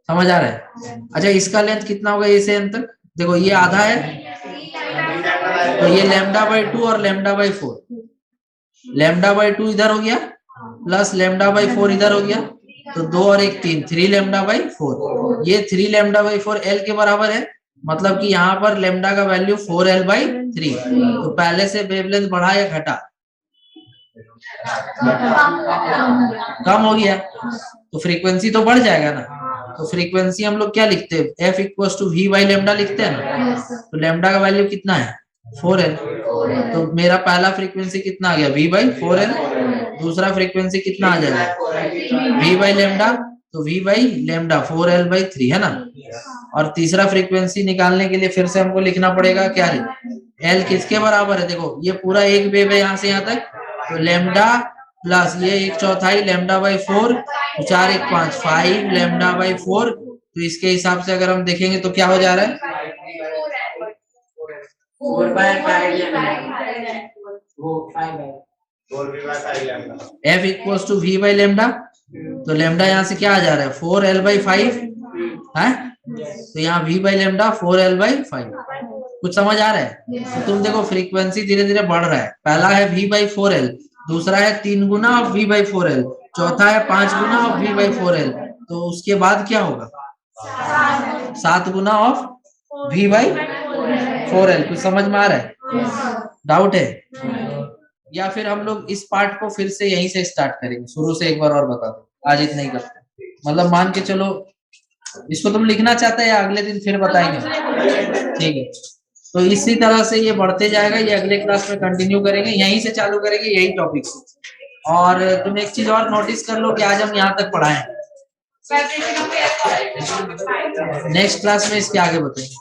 समझ आ रहा है? अच्छा, इसका लेंथ कितना होगा, ए से एन तक, देखो ये आधा है, तो ये लैम्डा बाई 2 और लैम्डा बाई 4, लैम्डा बाई 2 इधर हो गया प्लस लैम्डा बाई 4 इधर हो गया, तो 2 और 1 3, 3 लैम्डा बाई 4, ये 3 लैम्डा बाई 4 एल के बराबर है, मतलब कि यहाँ पर लैम्डा का वैल्यू 4l बाई 3। तो पहले से वेवलेंथ बढ़ा या घटा, कम हो गया, तो फ्रीक्वेंसी तो बढ़ जाएगा ना, तो फ्रीक्वेंसी हम लोग क्या लिखते हैं, f equal to v by lambda लिखते हैं ना, तो लेमडा का वैल्यू कितना है, 4l, तो मेरा पहला फ्रीक्वेंसी कितना आ गया, v बाई 4l, दूसरा फ्रीक्वेंसी कितना आ जाएगा, v बाई लेमडा, तो v by lambda 4l by 3 है ना, और तीसरा फ्रीक्वेंसी निकालने के लिए फिर से हमको लिखना पड़ेगा क्या है, l किसके बराबर है, देखो ये पूरा एक वेव है यहाँ से यहाँ तक, तो लेमडा प्लस ये 1/4 लैम्डा बाई 4, 4 1 5, 5 लैम्डा बाई 4। तो इसके हिसाब से अगर हम देखेंगे तो क्या हो जा रहा है, 4/5 F equals to V by lambda. तो लेमडा यहाँ से क्या आ जा रहा है, 4L/5 है। तो यहाँ V बाई लेमडा 4L/5। कुछ समझ आ रहा है? तो तुम देखो फ्रीक्वेंसी धीरे धीरे बढ़ रहा है। पहला है V/4L, दूसरा है 3 गुना ऑफ V/4L, चौथा है 5 गुना ऑफ V/4L। तो उसके बाद क्या होगा, 7 गुना ऑफ V/4L। कुछ समझ में आ रहा है? डाउट है? या फिर हम लोग इस पार्ट को फिर से यहीं से स्टार्ट करेंगे, शुरू से एक बार और बता दो। आज इतना ही करते, मतलब मान के चलो इसको तुम लिखना चाहते हैं या अगले दिन फिर बताएंगे? ठीक है, तो इसी तरह से ये बढ़ते जाएगा। ये अगले क्लास में कंटिन्यू करेंगे, यहीं से चालू करेंगे, यही टॉपिक से। और तुम एक चीज और नोटिस कर लो कि आज हम यहाँ तक पढ़ाए, नेक्स्ट क्लास में इसके आगे बताएंगे।